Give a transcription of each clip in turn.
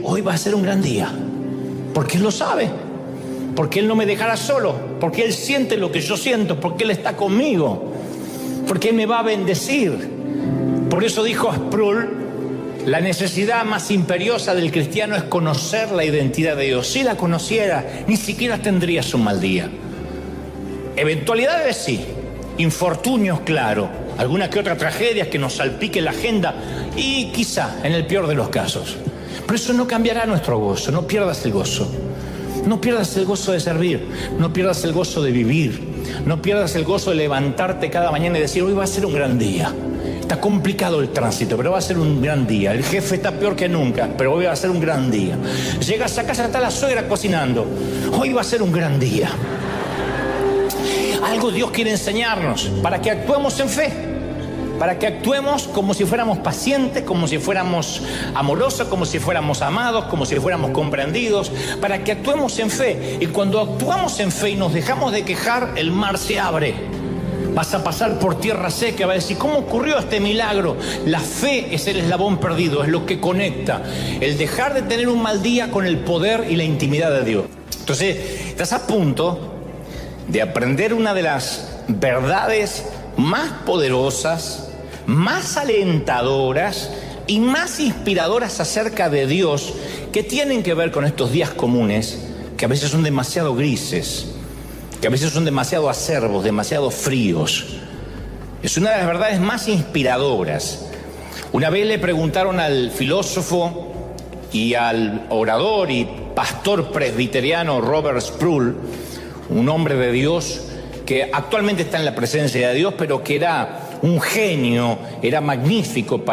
hoy va a ser un gran día. Porque Él lo sabe. Porque Él no me dejará solo. Porque Él siente lo que yo siento. Porque Él está conmigo. Porque Él me va a bendecir. Por eso dijo Sproul, la necesidad más imperiosa del cristiano es conocer la identidad de Dios. Si la conociera, ni siquiera tendrías un mal día. Eventualidades sí. Infortunios, claro. Alguna que otra tragedia que nos salpique la agenda. Y quizá, en el peor de los casos. Pero eso no cambiará nuestro gozo. No pierdas el gozo. No pierdas el gozo de servir. No pierdas el gozo de vivir. No pierdas el gozo de levantarte cada mañana y decir, hoy va a ser un gran día. Está complicado el tránsito, pero va a ser un gran día. El jefe está peor que nunca, pero hoy va a ser un gran día. Llegas a casa, está la suegra cocinando. Hoy va a ser un gran día. Algo Dios quiere enseñarnos para que actuemos en fe. Para que actuemos como si fuéramos pacientes, como si fuéramos amorosos, como si fuéramos amados, como si fuéramos comprendidos, para que actuemos en fe. Y cuando actuamos en fe y nos dejamos de quejar, el mar se abre. Vas a pasar por tierra seca, vas a decir, ¿cómo ocurrió este milagro? La fe es el eslabón perdido, es lo que conecta. El dejar de tener un mal día con el poder y la intimidad de Dios. Entonces, estás a punto de aprender una de las verdades más poderosas, más alentadoras y más inspiradoras acerca de Dios, que tienen que ver con estos días comunes, que a veces son demasiado grises, que a veces son demasiado acerbos, demasiado fríos. Es una de las verdades más inspiradoras. Una vez le preguntaron al filósofo y al orador y pastor presbiteriano Robert Sproul, un hombre de Dios que actualmente está en la presencia de Dios, pero que era un genio, era magnífico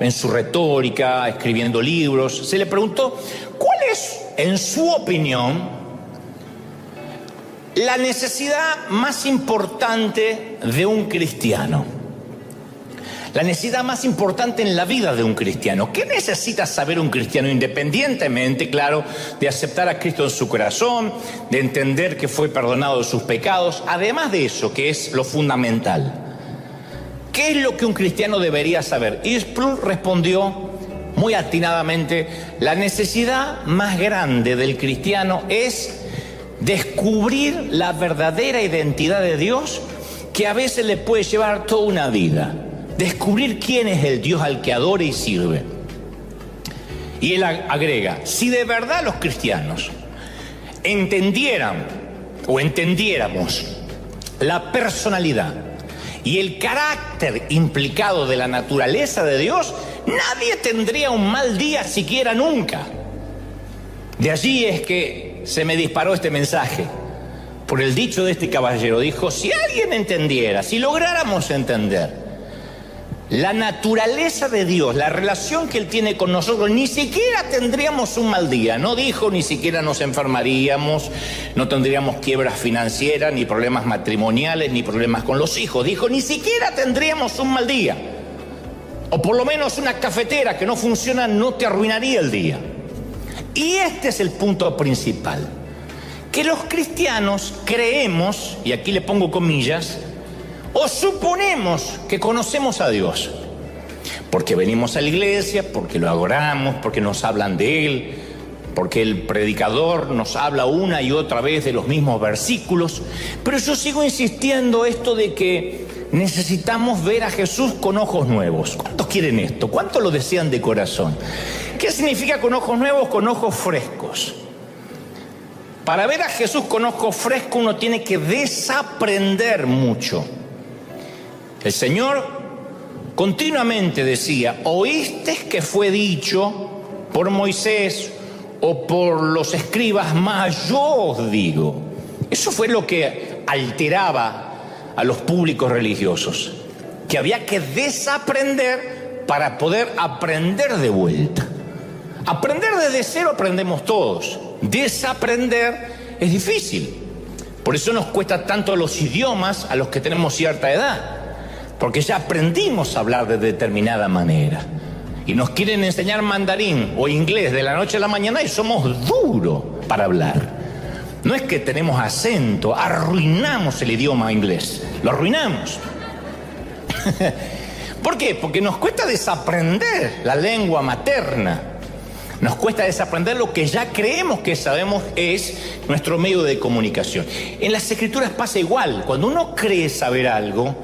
en su retórica, escribiendo libros. Se le preguntó, ¿cuál es, en su opinión, la necesidad más importante de un cristiano? La necesidad más importante en la vida de un cristiano. ¿Qué necesita saber un cristiano? Independientemente, claro, de aceptar a Cristo en su corazón, de entender que fue perdonado de sus pecados. Además de eso, que es lo fundamental. ¿Qué es lo que un cristiano debería saber? Y Sproul respondió muy atinadamente, la necesidad más grande del cristiano es descubrir la verdadera identidad de Dios, que a veces le puede llevar toda una vida. Descubrir quién es el Dios al que adora y sirve. Y él agrega, si de verdad los cristianos entendieran o entendiéramos la personalidad y el carácter implicado de la naturaleza de Dios, nadie tendría un mal día siquiera nunca. De allí es que se me disparó este mensaje, por el dicho de este caballero. Dijo, si alguien entendiera, si lográramos entender la naturaleza de Dios, la relación que Él tiene con nosotros, ni siquiera tendríamos un mal día. No dijo ni siquiera nos enfermaríamos, no tendríamos quiebras financieras, ni problemas matrimoniales, ni problemas con los hijos. Dijo, ni siquiera tendríamos un mal día. O por lo menos una cafetera que no funciona no te arruinaría el día. Y este es el punto principal. Que los cristianos creemos, y aquí le pongo comillas, o suponemos que conocemos a Dios, porque venimos a la iglesia, porque lo adoramos, porque nos hablan de Él, porque el predicador nos habla una y otra vez de los mismos versículos. Pero yo sigo insistiendo esto de que necesitamos ver a Jesús con ojos nuevos. ¿Cuántos quieren esto? ¿Cuántos lo desean de corazón? ¿Qué significa con ojos nuevos? Con ojos frescos. Para ver a Jesús con ojos frescos uno tiene que desaprender mucho. El Señor continuamente decía, ¿oíste que fue dicho por Moisés o por los escribas? Mas yo os digo. Eso fue lo que alteraba a los públicos religiosos, que había que desaprender para poder aprender de vuelta. Aprender desde cero aprendemos todos. Desaprender es difícil. Por eso nos cuesta tanto los idiomas a los que tenemos cierta edad. Porque ya aprendimos a hablar de determinada manera. Y nos quieren enseñar mandarín o inglés de la noche a la mañana y somos duros para hablar. No es que tenemos acento, arruinamos el idioma inglés. Lo arruinamos. ¿Por qué? Porque nos cuesta desaprender la lengua materna. Nos cuesta desaprender lo que ya creemos que sabemos es nuestro medio de comunicación. En las Escrituras pasa igual. Cuando uno cree saber algo,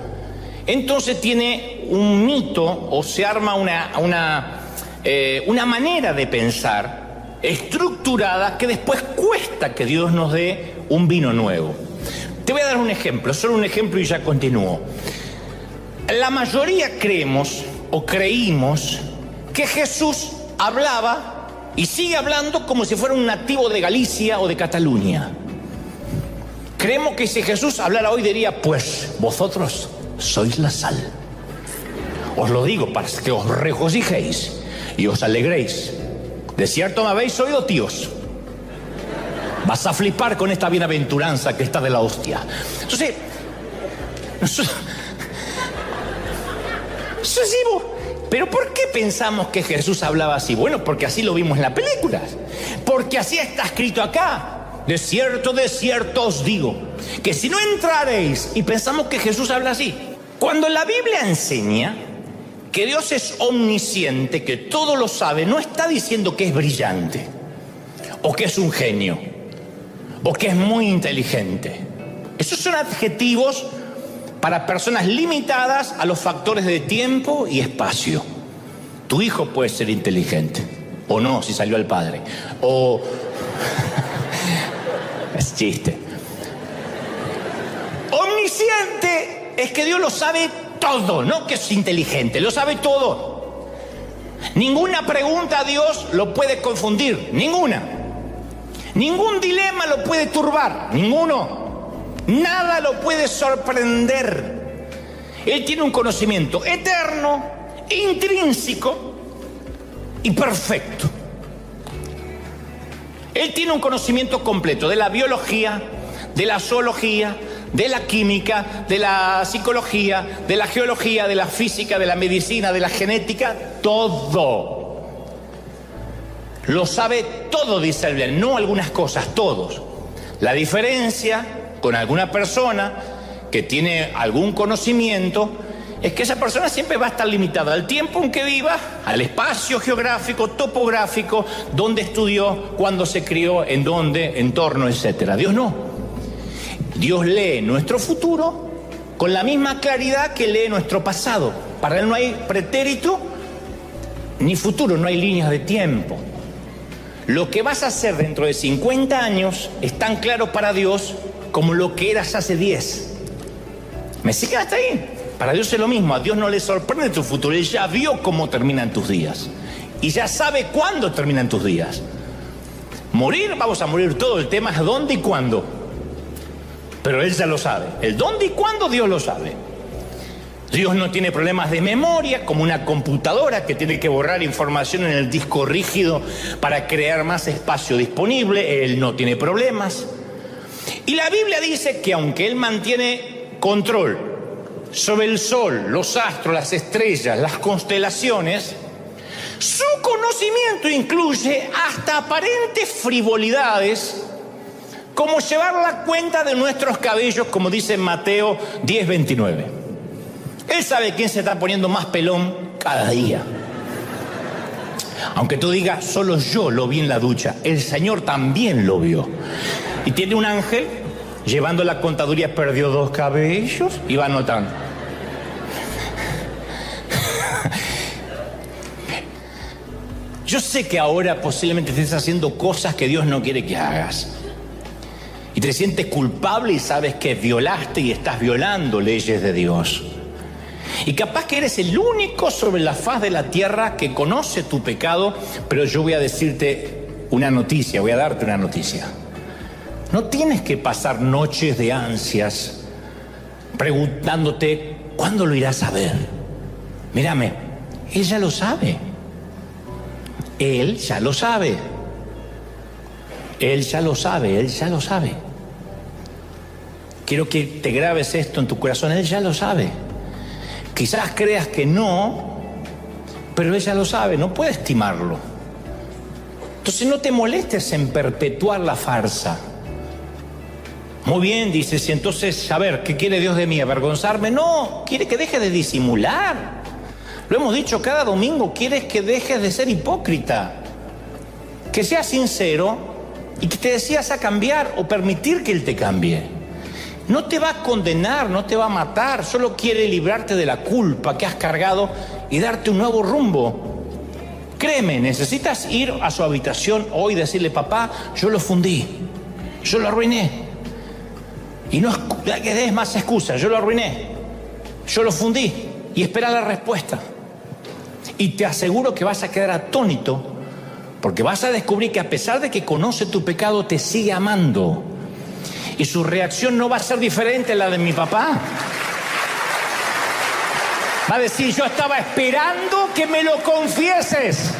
entonces tiene un mito o se arma una manera de pensar estructurada que después cuesta que Dios nos dé un vino nuevo. Te voy a dar un ejemplo, solo un ejemplo y ya continúo. La mayoría creemos o creímos que Jesús hablaba y sigue hablando como si fuera un nativo de Galicia o de Cataluña. Creemos que si Jesús hablara hoy diría, pues vosotros sois la sal. Os lo digo para que os regocijéis y os alegréis. De cierto me habéis oído, tíos. Vas a flipar con esta bienaventuranza que está de la hostia. Entonces, nosotros decimos, ¿pero por qué pensamos que Jesús hablaba así? Bueno, porque así lo vimos en las películas. Porque así está escrito acá. De cierto os digo, que si no entraréis, y pensamos que Jesús habla así. Cuando la Biblia enseña que Dios es omnisciente, que todo lo sabe, no está diciendo que es brillante, o que es un genio, o que es muy inteligente. Esos son adjetivos para personas limitadas a los factores de tiempo y espacio. Tu hijo puede ser inteligente, o no, si salió al padre, o... es chiste. Omnisciente es que Dios lo sabe todo, no que es inteligente, lo sabe todo. Ninguna pregunta a Dios lo puede confundir, ninguna. Ningún dilema lo puede turbar, ninguno. Nada lo puede sorprender. Él tiene un conocimiento eterno, intrínseco y perfecto. Él tiene un conocimiento completo de la biología, de la zoología, de la química, de la psicología, de la geología, de la física, de la medicina, de la genética, todo. Lo sabe todo, dice el bien, no algunas cosas, todos. La diferencia con alguna persona que tiene algún conocimiento es que esa persona siempre va a estar limitada al tiempo en que viva, al espacio geográfico, topográfico, dónde estudió, cuándo se crió, en dónde, entorno, etcétera. Dios no. Dios lee nuestro futuro con la misma claridad que lee nuestro pasado. Para Él no hay pretérito ni futuro, no hay líneas de tiempo. Lo que vas a hacer dentro de 50 años es tan claro para Dios como lo que eras hace 10. ¿Me sigue hasta ahí? Para Dios es lo mismo. A Dios no le sorprende tu futuro. Él ya vio cómo terminan tus días. Y ya sabe cuándo terminan tus días. Morir, vamos a morir todo. El tema es dónde y cuándo. Pero Él ya lo sabe. El dónde y cuándo Dios lo sabe. Dios no tiene problemas de memoria como una computadora que tiene que borrar información en el disco rígido para crear más espacio disponible. Él no tiene problemas. Y la Biblia dice que aunque Él mantiene control sobre el sol, los astros, las estrellas, las constelaciones, su conocimiento incluye hasta aparentes frivolidades como llevar la cuenta de nuestros cabellos, como dice Mateo 10:29. Él sabe quién se está poniendo más pelón cada día. Aunque tú digas, solo yo lo vi en la ducha, el Señor también lo vio. Y tiene un ángel llevando la contaduría, perdió 2 cabellos y va anotando. Yo sé que ahora posiblemente estés haciendo cosas que Dios no quiere que hagas. Y te sientes culpable y sabes que violaste y estás violando leyes de Dios. Y capaz que eres el único sobre la faz de la tierra que conoce tu pecado, pero yo voy a decirte una noticia, voy a darte una noticia. No tienes que pasar noches de ansias preguntándote ¿cuándo lo irás a ver? Mírame, Él ya lo sabe. Él ya lo sabe. Él ya lo sabe, Él ya lo sabe. Quiero que te grabes esto en tu corazón, Él ya lo sabe. Quizás creas que no, pero Él ya lo sabe, no puede estimarlo. Entonces no te molestes en perpetuar la farsa. Muy bien, dices, y entonces, a ver, ¿qué quiere Dios de mí? ¿Avergonzarme? No, quiere que deje de disimular. Lo hemos dicho cada domingo, quieres que dejes de ser hipócrita. que seas sincero y que te decidas a cambiar o permitir que Él te cambie. No te va a condenar, no te va a matar, solo quiere librarte de la culpa que has cargado y darte un nuevo rumbo. Créeme, necesitas ir a su habitación hoy y decirle: papá, yo lo fundí, yo lo arruiné. Y no des más excusas: yo lo arruiné, yo lo fundí, y espera la respuesta. Y te aseguro que vas a quedar atónito, porque vas a descubrir que a pesar de que conoce tu pecado, te sigue amando. Y su reacción no va a ser diferente a la de mi papá. Va a decir: yo estaba esperando que me lo confieses.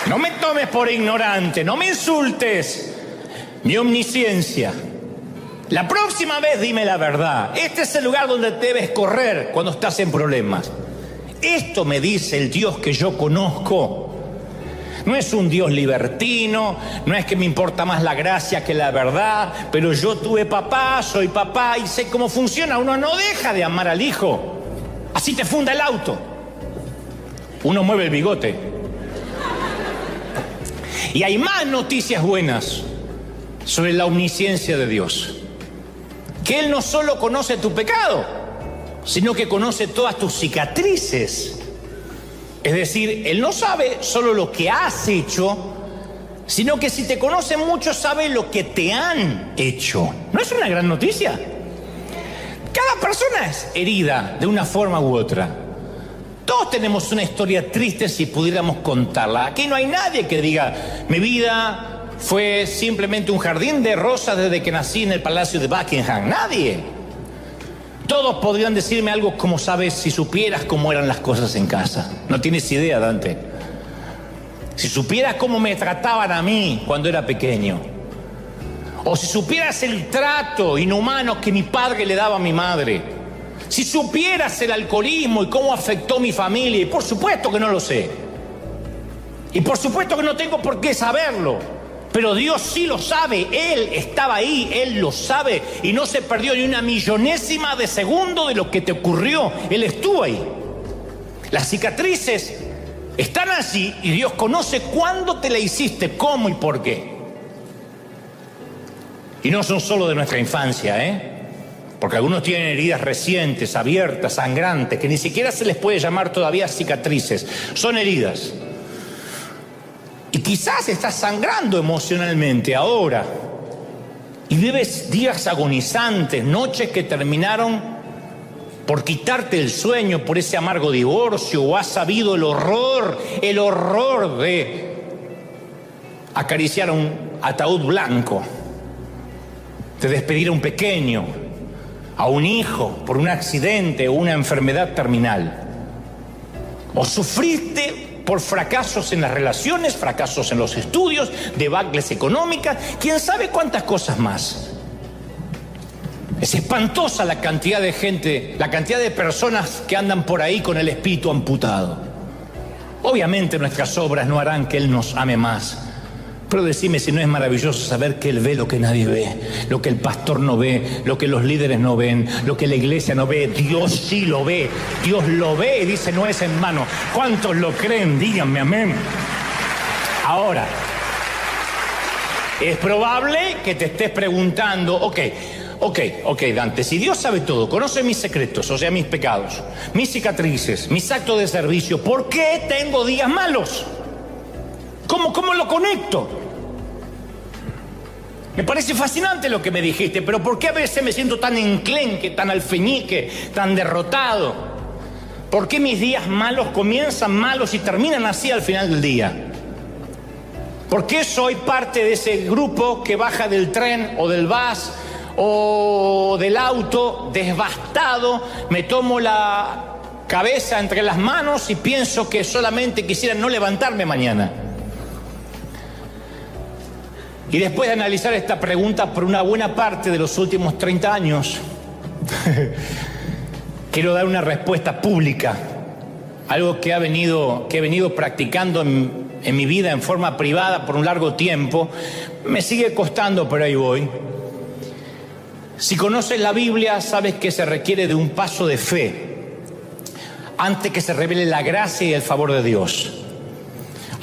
No me tomes por ignorante, no me insultes mi omnisciencia. La próxima vez dime la verdad. Este es el lugar donde debes correr cuando estás en problemas. Esto me dice el Dios que yo conozco. No es un Dios libertino, no es que me importa más la gracia que la verdad, pero yo tuve papá, soy papá y sé cómo funciona. Uno no deja de amar al hijo. Así te funda el auto. Uno mueve el bigote. Y hay más noticias buenas sobre la omnisciencia de Dios. Que Él no solo conoce tu pecado, sino que conoce todas tus cicatrices. Es decir, Él no sabe solo lo que has hecho, sino que si te conoce mucho, sabe lo que te han hecho. ¿No es una gran noticia? Cada persona es herida de una forma u otra. Todos tenemos una historia triste si pudiéramos contarla. Aquí no hay nadie que diga: mi vida fue simplemente un jardín de rosas desde que nací en el Palacio de Buckingham. Nadie. Todos podrían decirme algo como: sabes, si supieras cómo eran las cosas en casa. No tienes idea, Dante. Si supieras cómo me trataban a mí cuando era pequeño. O si supieras el trato inhumano que mi padre le daba a mi madre. Si supieras el alcoholismo y cómo afectó mi familia. Y por supuesto que no lo sé. Y por supuesto que no tengo por qué saberlo. Pero Dios sí lo sabe, Él estaba ahí, Él lo sabe y no se perdió ni una millonésima de segundo de lo que te ocurrió. Él estuvo ahí. Las cicatrices están allí y Dios conoce cuándo te la hiciste, cómo y por qué. Y no son solo de nuestra infancia, porque algunos tienen heridas recientes, abiertas, sangrantes, que ni siquiera se les puede llamar todavía cicatrices, son heridas. Y quizás estás sangrando emocionalmente ahora y vives días agonizantes, noches que terminaron por quitarte el sueño por ese amargo divorcio, o has sabido el horror de acariciar un ataúd blanco, de despedir a un pequeño, a un hijo por un accidente o una enfermedad terminal. O sufriste por fracasos en las relaciones, fracasos en los estudios, debacles económicas, quién sabe cuántas cosas más. Es espantosa la cantidad de gente, la cantidad de personas que andan por ahí con el espíritu amputado. Obviamente nuestras obras no harán que Él nos ame más. Pero decime si no es maravilloso saber que Él ve lo que nadie ve, lo que el pastor no ve, lo que los líderes no ven, lo que la iglesia no ve. Dios sí lo ve, Dios lo ve y dice: no es en vano. ¿Cuántos lo creen? Díganme amén. Ahora, es probable que te estés preguntando: ok, Dante, si Dios sabe todo, conoce mis secretos, o sea, mis pecados, mis cicatrices, mis actos de servicio, ¿por qué tengo días malos? ¿Cómo lo conecto? Me parece fascinante lo que me dijiste, pero ¿por qué a veces me siento tan enclenque, tan alfeñique, tan derrotado? ¿Por qué mis días malos comienzan malos y terminan así al final del día? ¿Por qué soy parte de ese grupo que baja del tren o del bus o del auto devastado, me tomo la cabeza entre las manos y pienso que solamente quisiera no levantarme mañana? Y después de analizar esta pregunta por una buena parte de los últimos 30 años, quiero dar una respuesta pública, algo que he venido practicando en mi vida en forma privada por un largo tiempo. Me sigue costando, pero ahí voy. Si conoces la Biblia, sabes que se requiere de un paso de fe antes que se revele la gracia y el favor de Dios.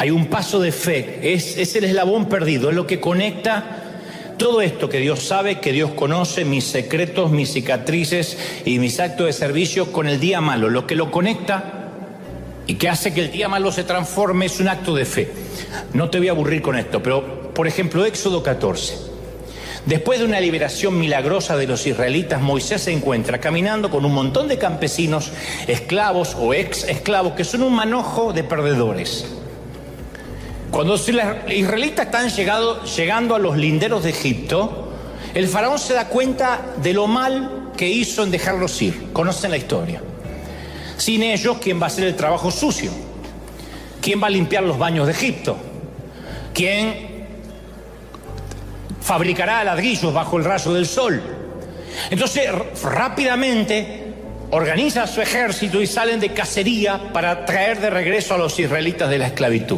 hay un paso de fe, es el eslabón perdido, es lo que conecta todo esto que Dios sabe, que Dios conoce, mis secretos, mis cicatrices y mis actos de servicio con el día malo. Lo que lo conecta y que hace que el día malo se transforme es un acto de fe. No te voy a aburrir con esto, pero por ejemplo, Éxodo 14. Después de una liberación milagrosa de los israelitas, Moisés se encuentra caminando con un montón de campesinos, esclavos o ex esclavos, que son un manojo de perdedores. Cuando los israelitas están llegando a los linderos de Egipto, el faraón se da cuenta de lo mal que hizo en dejarlos ir. Conocen la historia. Sin ellos, ¿quién va a hacer el trabajo sucio? ¿Quién va a limpiar los baños de Egipto? ¿Quién fabricará ladrillos bajo el rayo del sol? Entonces, rápidamente organiza su ejército y salen de cacería para traer de regreso a los israelitas de la esclavitud.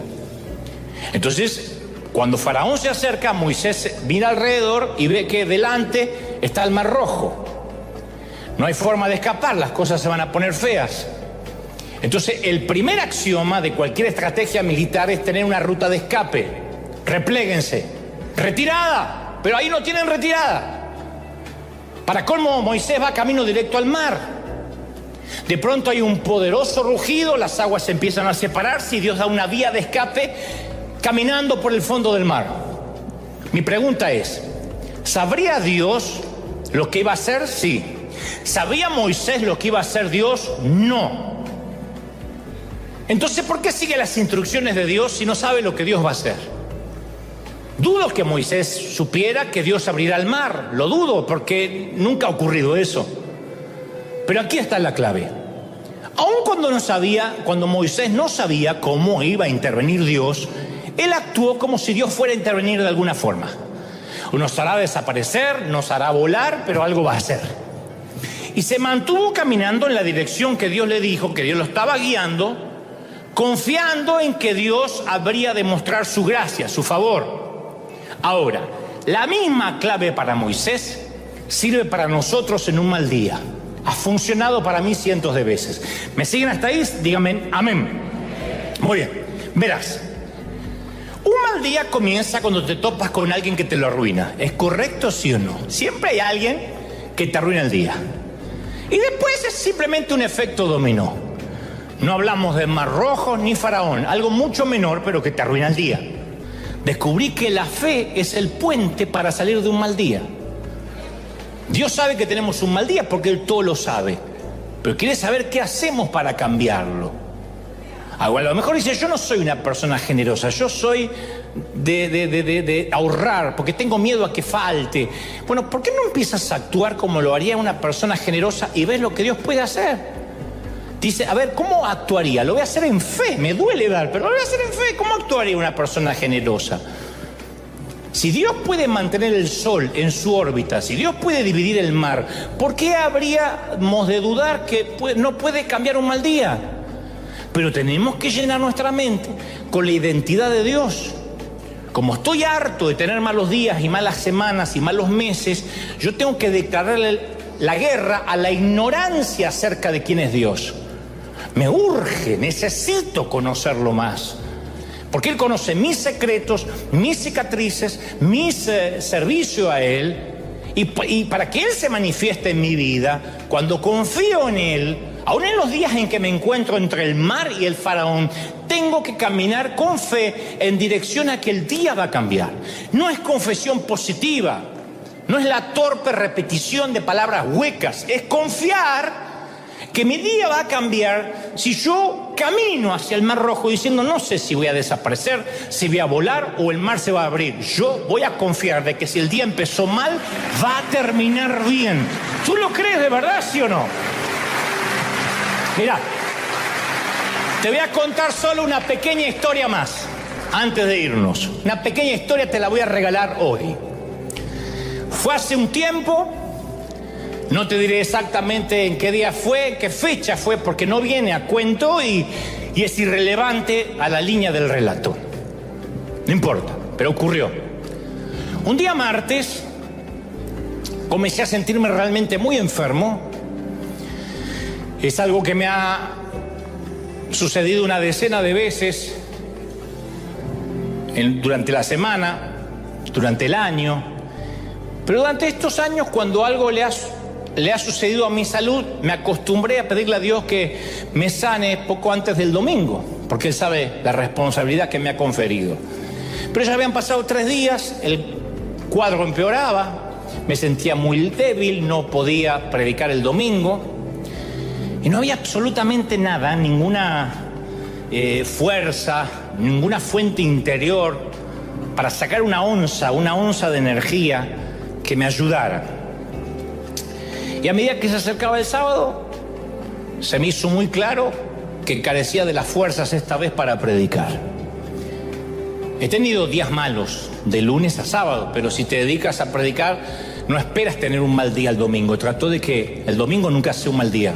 Entonces, cuando Faraón se acerca, Moisés mira alrededor y ve que delante está el Mar Rojo. No hay forma de escapar, las cosas se van a poner feas. Entonces, el primer axioma de cualquier estrategia militar es tener una ruta de escape. Repléguense. Retirada. Pero ahí no tienen retirada. Para colmo, Moisés va camino directo al mar. De pronto hay un poderoso rugido, las aguas se empiezan a separarse y Dios da una vía de escape caminando por el fondo del mar. Mi pregunta es, ¿sabría Dios lo que iba a hacer? Sí. ¿Sabía Moisés lo que iba a hacer Dios? No. Entonces, ¿por qué sigue las instrucciones de Dios si no sabe lo que Dios va a hacer? Dudo que Moisés supiera que Dios abrirá el mar. Lo dudo porque nunca ha ocurrido eso. Pero aquí está la clave. Aun cuando Moisés no sabía cómo iba a intervenir Dios, él actuó como si Dios fuera a intervenir de alguna forma. Nos hará desaparecer, nos hará volar, pero algo va a hacer. Y se mantuvo caminando en la dirección que Dios le dijo, que Dios lo estaba guiando, confiando en que Dios habría de mostrar su gracia, su favor. Ahora, la misma clave para Moisés sirve para nosotros en un mal día. Ha funcionado para mí cientos de veces. ¿Me siguen hasta ahí? Díganme amén. Muy bien, verás. Un mal día comienza cuando te topas con alguien que te lo arruina. ¿Es correcto, sí o no? Siempre hay alguien que te arruina el día. Y después es simplemente un efecto dominó. No hablamos de Mar Rojo ni Faraón, algo mucho menor, pero que te arruina el día. Descubrí que la fe es el puente para salir de un mal día. Dios sabe que tenemos un mal día porque Él todo lo sabe, pero quiere saber qué hacemos para cambiarlo. A lo mejor dice, yo no soy una persona generosa, yo soy de ahorrar porque tengo miedo a que falte. Bueno, ¿por qué no empiezas a actuar como lo haría una persona generosa y ves lo que Dios puede hacer? Dice, a ver, ¿cómo actuaría? Lo voy a hacer en fe, me duele dar, pero lo voy a hacer en fe. ¿Cómo actuaría una persona generosa? Si Dios puede mantener el sol en su órbita, si Dios puede dividir el mar, ¿por qué habríamos de dudar que no puede cambiar un mal día? Pero tenemos que llenar nuestra mente con la identidad de Dios. Como estoy harto de tener malos días y malas semanas y malos meses, yo tengo que declararle la guerra a la ignorancia acerca de quién es Dios. Me urge, necesito conocerlo más. Porque Él conoce mis secretos, mis cicatrices, mi servicio a Él. Y para que Él se manifieste en mi vida, cuando confío en Él, aún en los días en que me encuentro entre el mar y el faraón, tengo que caminar con fe en dirección a que el día va a cambiar. No es confesión positiva, no es la torpe repetición de palabras huecas, es confiar que mi día va a cambiar si yo camino hacia el Mar Rojo diciendo, no sé si voy a desaparecer, si voy a volar o el mar se va a abrir. Yo voy a confiar de que si el día empezó mal, va a terminar bien. ¿Tú lo crees de verdad, sí o no? Mira, te voy a contar solo una pequeña historia más antes de irnos. Una pequeña historia te la voy a regalar hoy. Fue hace un tiempo, no te diré exactamente en qué día fue, en qué fecha fue, porque no viene a cuento y es irrelevante a la línea del relato. No importa, pero ocurrió. Un día martes comencé a sentirme realmente muy enfermo. Es algo que me ha sucedido una decena de veces durante la semana, durante el año. Pero durante estos años, cuando algo le ha sucedido a mi salud, me acostumbré a pedirle a Dios que me sane poco antes del domingo, porque Él sabe la responsabilidad que me ha conferido. Pero ya habían pasado 3 días, el cuadro empeoraba, me sentía muy débil, no podía predicar el domingo y no había absolutamente nada, ninguna fuerza, ninguna fuente interior para sacar una onza de energía que me ayudara. Y a medida que se acercaba el sábado, se me hizo muy claro que carecía de las fuerzas esta vez para predicar. He tenido días malos, de lunes a sábado, pero si te dedicas a predicar, no esperas tener un mal día el domingo. Trato de que el domingo nunca sea un mal día.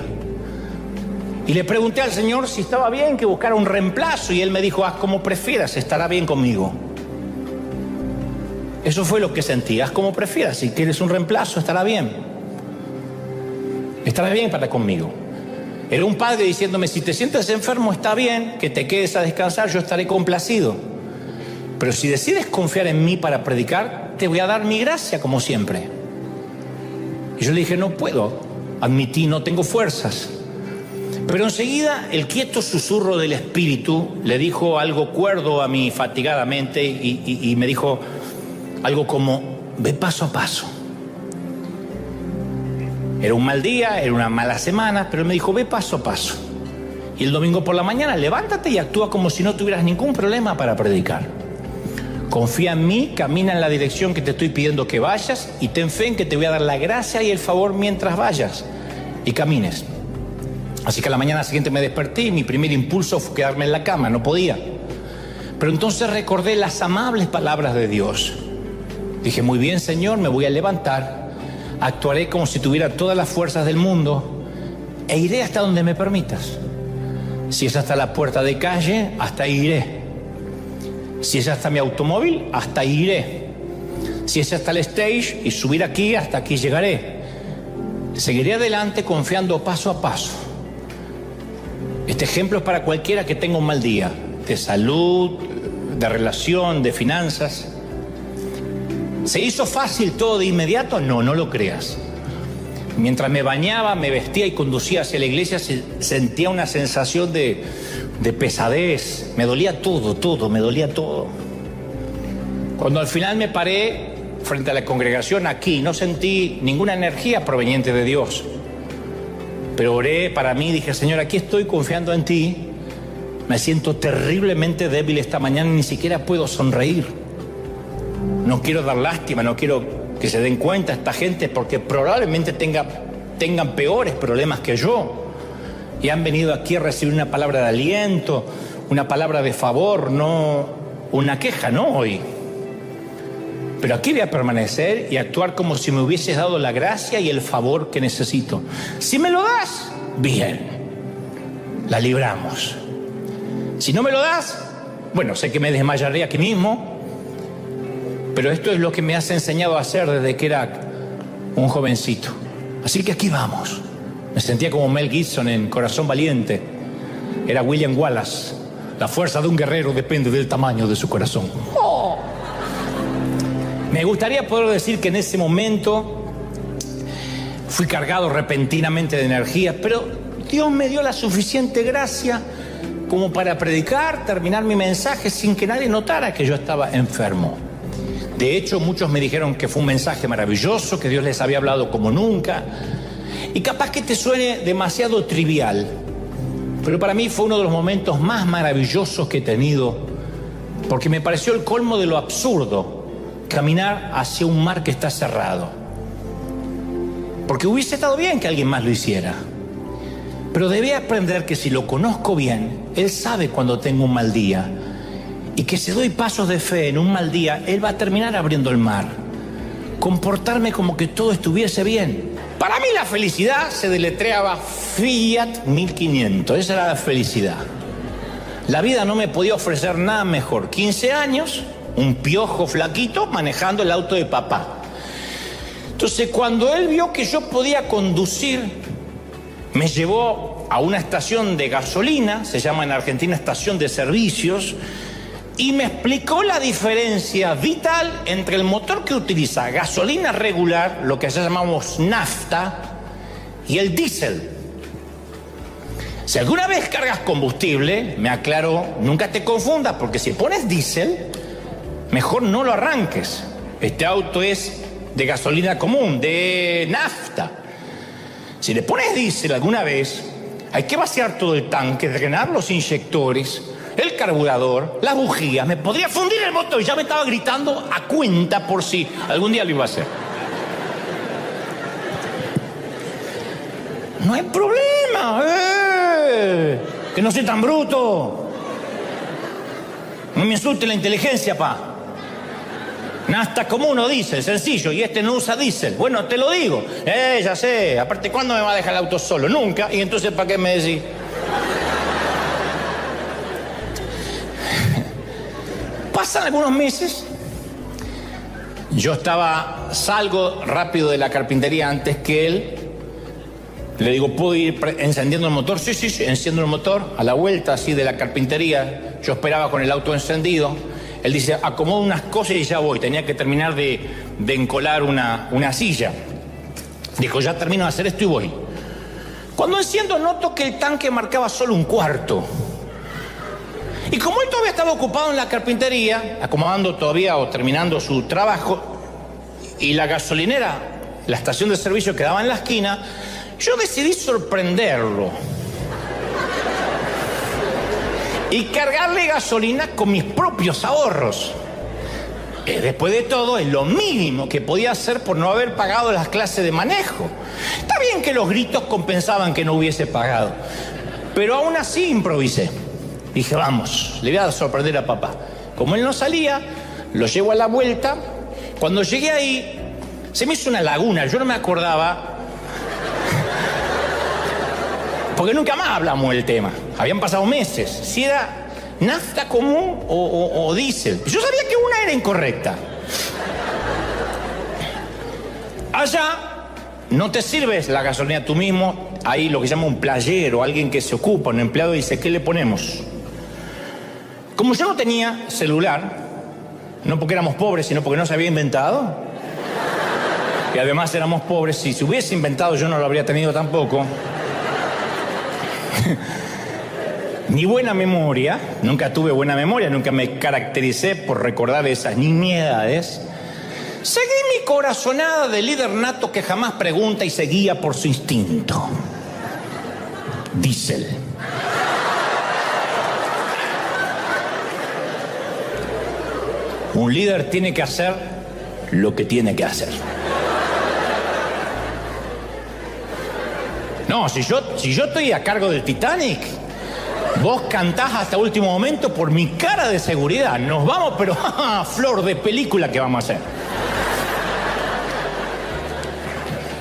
Y le pregunté al Señor si estaba bien que buscara un reemplazo, y Él me dijo: haz como prefieras, estará bien conmigo. Eso fue lo que sentí: haz como prefieras, si quieres un reemplazo, estará bien. Estará bien para conmigo. Era un padre diciéndome: si te sientes enfermo, está bien que te quedes a descansar, yo estaré complacido. Pero si decides confiar en mí para predicar, te voy a dar mi gracia como siempre. Y yo le dije: no puedo, admití, no tengo fuerzas. Pero enseguida el quieto susurro del Espíritu le dijo algo cuerdo a mi fatigada mente y me dijo algo como: ve paso a paso. Era un mal día, era una mala semana, pero él me dijo: ve paso a paso. Y el domingo por la mañana, levántate y actúa como si no tuvieras ningún problema para predicar. Confía en mí, camina en la dirección que te estoy pidiendo que vayas y ten fe en que te voy a dar la gracia y el favor mientras vayas y camines. Así que a la mañana siguiente me desperté y mi primer impulso fue quedarme en la cama, no podía. Pero entonces recordé las amables palabras de Dios. Dije: muy bien, Señor, me voy a levantar, actuaré como si tuviera todas las fuerzas del mundo e iré hasta donde me permitas. Si es hasta la puerta de calle, hasta ahí iré. Si es hasta mi automóvil, hasta ahí iré. Si es hasta el stage y subir aquí, hasta aquí llegaré. Seguiré adelante confiando paso a paso. Este ejemplo es para cualquiera que tenga un mal día, de salud, de relación, de finanzas. ¿Se hizo fácil todo de inmediato? No, no lo creas. Mientras me bañaba, me vestía y conducía hacia la iglesia, sentía una sensación de pesadez. Me dolía todo, me dolía todo. Cuando al final me paré frente a la congregación aquí, no sentí ninguna energía proveniente de Dios. Pero oré para mí, dije: Señor, aquí estoy confiando en ti. Me siento terriblemente débil esta mañana, ni siquiera puedo sonreír. No quiero dar lástima, no quiero que se den cuenta esta gente, porque probablemente tengan peores problemas que yo. Y han venido aquí a recibir una palabra de aliento, una palabra de favor, no una queja, no hoy. Pero aquí voy a permanecer y actuar como si me hubieses dado la gracia y el favor que necesito. Si me lo das, bien, la libramos. Si no me lo das, bueno, sé que me desmayaré aquí mismo, pero esto es lo que me has enseñado a hacer desde que era un jovencito. Así que aquí vamos. Me sentía como Mel Gibson en Corazón Valiente. Era William Wallace. La fuerza de un guerrero depende del tamaño de su corazón. ¡Oh! Me gustaría poder decir que en ese momento fui cargado repentinamente de energía, pero Dios me dio la suficiente gracia como para predicar, terminar mi mensaje sin que nadie notara que yo estaba enfermo. De hecho, muchos me dijeron que fue un mensaje maravilloso, que Dios les había hablado como nunca. Y capaz que te suene demasiado trivial, pero para mí fue uno de los momentos más maravillosos que he tenido, porque me pareció el colmo de lo absurdo caminar hacia un mar que está cerrado. Porque hubiese estado bien que alguien más lo hiciera, pero debí aprender que si lo conozco bien, Él sabe cuando tengo un mal día, y que si doy pasos de fe en un mal día, Él va a terminar abriendo el mar. Comportarme como que todo estuviese bien. Para mí la felicidad se deletreaba Fiat 1500, esa era la felicidad. La vida no me podía ofrecer nada mejor. 15 años, un piojo flaquito manejando el auto de papá. Entonces, cuando él vio que yo podía conducir, me llevó a una estación de gasolina, se llama en Argentina estación de servicios, y me explicó la diferencia vital entre el motor que utiliza gasolina regular, lo que allá llamamos nafta, y el diésel. Si alguna vez cargas combustible, me aclaró, nunca te confundas, porque si pones diésel, mejor no lo arranques. Este auto es de gasolina común, de nafta. Si le pones diésel alguna vez, hay que vaciar todo el tanque, drenar los inyectores, el carburador, las bujías. Me podría fundir el motor y ya me estaba gritando a cuenta por si algún día lo iba a hacer. No hay problema, que no soy tan bruto. No me insulte la inteligencia, pa. Nafta común o diésel, sencillo, y este no usa diésel. Bueno, te lo digo. Ya sé. Aparte, ¿cuándo me va a dejar el auto solo? Nunca. Y entonces, ¿para qué me decís? Pasan algunos meses. Yo salgo rápido de la carpintería antes que él. Le digo, ¿puedo ir encendiendo el motor? Sí, enciendo el motor. A la vuelta así de la carpintería, yo esperaba con el auto encendido. Él dice, acomodo unas cosas y ya voy. Tenía que terminar de encolar una silla. Dijo, ya termino de hacer esto y voy. Cuando enciendo noto que el tanque marcaba solo un cuarto. Y como él todavía estaba ocupado en la carpintería, acomodando todavía o terminando su trabajo, y la gasolinera, la estación de servicio quedaba en la esquina, yo decidí sorprenderlo y cargarle gasolina con mis propios ahorros. Después de todo, es lo mínimo que podía hacer por no haber pagado las clases de manejo. Está bien que los gritos compensaban que no hubiese pagado, pero aún así improvisé. Dije, vamos, le voy a sorprender a papá. Como él no salía, lo llevo a la vuelta. Cuando llegué ahí, se me hizo una laguna. Yo no me acordaba, porque nunca más hablamos del tema. Habían pasado meses. Si era nafta común o diésel. Yo sabía que una era incorrecta. Allá no te sirves la gasolina tú mismo. Hay lo que se llama un playero, alguien que se ocupa, un empleado, dice, ¿qué le ponemos? Como yo no tenía celular, no porque éramos pobres, sino porque no se había inventado, y además éramos pobres, si se hubiese inventado yo no lo habría tenido tampoco, ni buena memoria, nunca tuve buena memoria, nunca me caractericé por recordar esas nimiedades. Seguí mi corazonada de líder nato que jamás pregunta y se guía por su instinto. Diésel. Un líder tiene que hacer lo que tiene que hacer. No, si yo estoy a cargo del Titanic, vos cantás hasta último momento por mi cara de seguridad. Nos vamos, pero flor de película que vamos a hacer.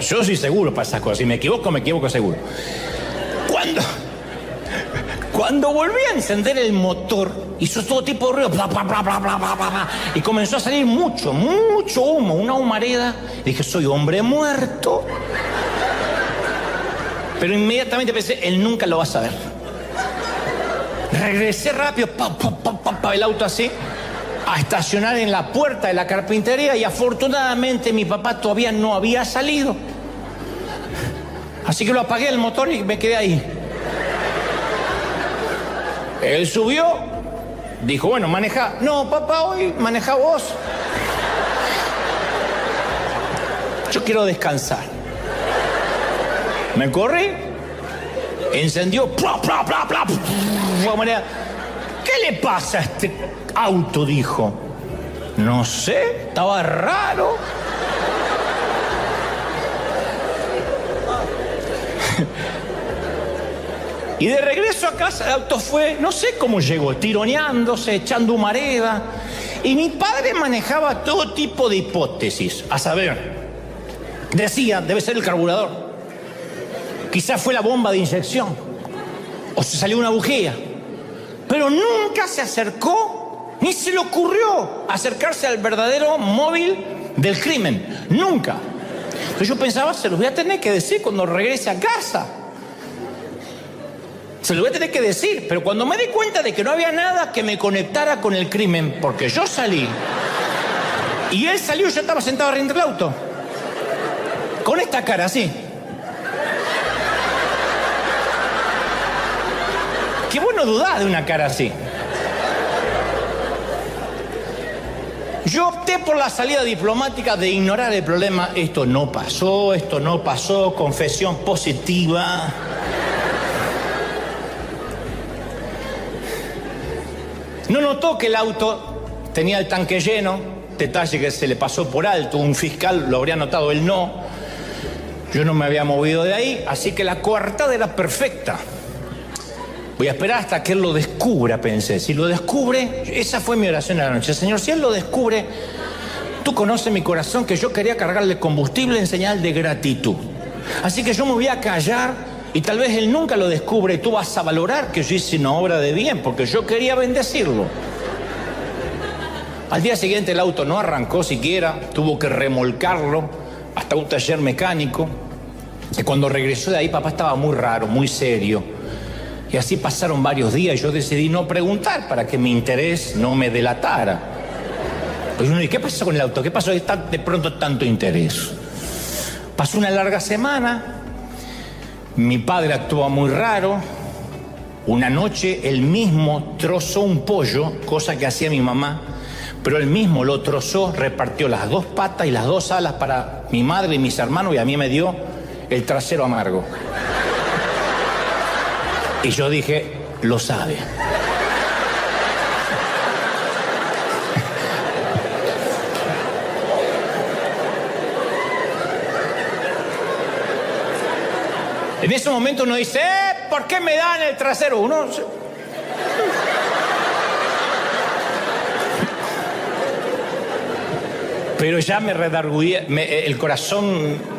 Yo soy seguro para esas cosas. Si me equivoco seguro. Cuando volví a encender el motor, hizo todo tipo de ruido, bla, bla, bla, bla, bla, bla, bla, y comenzó a salir mucho humo, una humareda. Dije, soy hombre muerto. Pero inmediatamente pensé, él nunca lo va a saber. Regresé rápido, el auto así, a estacionar en la puerta de la carpintería, y afortunadamente mi papá todavía no había salido. Así que lo apagué el motor y me quedé ahí. Él subió, dijo, bueno, maneja. No, papá, hoy maneja vos. Yo quiero descansar. Me corrí, encendió, ¿qué le pasa a este auto? Dijo. No sé, estaba raro. Y de regreso a casa el auto fue, no sé cómo llegó, tironeándose, echando humareda. Y mi padre manejaba todo tipo de hipótesis. A saber, decía, debe ser el carburador. Quizás fue la bomba de inyección. O se salió una bujía. Pero nunca se acercó, ni se le ocurrió acercarse al verdadero móvil del crimen. Nunca. Entonces yo pensaba, se los voy a tener que decir cuando regrese a casa. Se lo voy a tener que decir, pero cuando me di cuenta de que no había nada que me conectara con el crimen, porque yo salí y él salió, yo estaba sentado arriba del auto, con esta cara así. Que vos no dudás de una cara así. Yo opté por la salida diplomática de ignorar el problema. Esto no pasó, confesión positiva. No notó que el auto tenía el tanque lleno, detalle que se le pasó por alto, un fiscal lo habría notado, él no. Yo no me había movido de ahí, así que la coartada era perfecta. Voy a esperar hasta que él lo descubra, pensé. Si lo descubre, esa fue mi oración a la noche. Señor, si él lo descubre, tú conoces mi corazón, que yo quería cargarle combustible en señal de gratitud. Así que yo me voy a callar y tal vez él nunca lo descubre y tú vas a valorar que yo hice una obra de bien, porque yo quería bendecirlo. Al día siguiente el auto no arrancó siquiera, tuvo que remolcarlo hasta un taller mecánico. Y cuando regresó de ahí, papá estaba muy raro, muy serio. Y así pasaron varios días y yo decidí no preguntar para que mi interés no me delatara. Pues uno, ¿y qué pasó con el auto? ¿Qué pasó de pronto tanto interés? Pasó una larga semana, mi padre actuaba muy raro. Una noche él mismo trozó un pollo, cosa que hacía mi mamá, pero él mismo lo trozó, repartió las 2 patas y las 2 alas para mi madre y mis hermanos y a mí me dio el trasero amargo. Y yo dije, lo sabe. En ese momento uno dice, ¿por qué me dan el trasero? Uno... Pero ya me redarguía, el corazón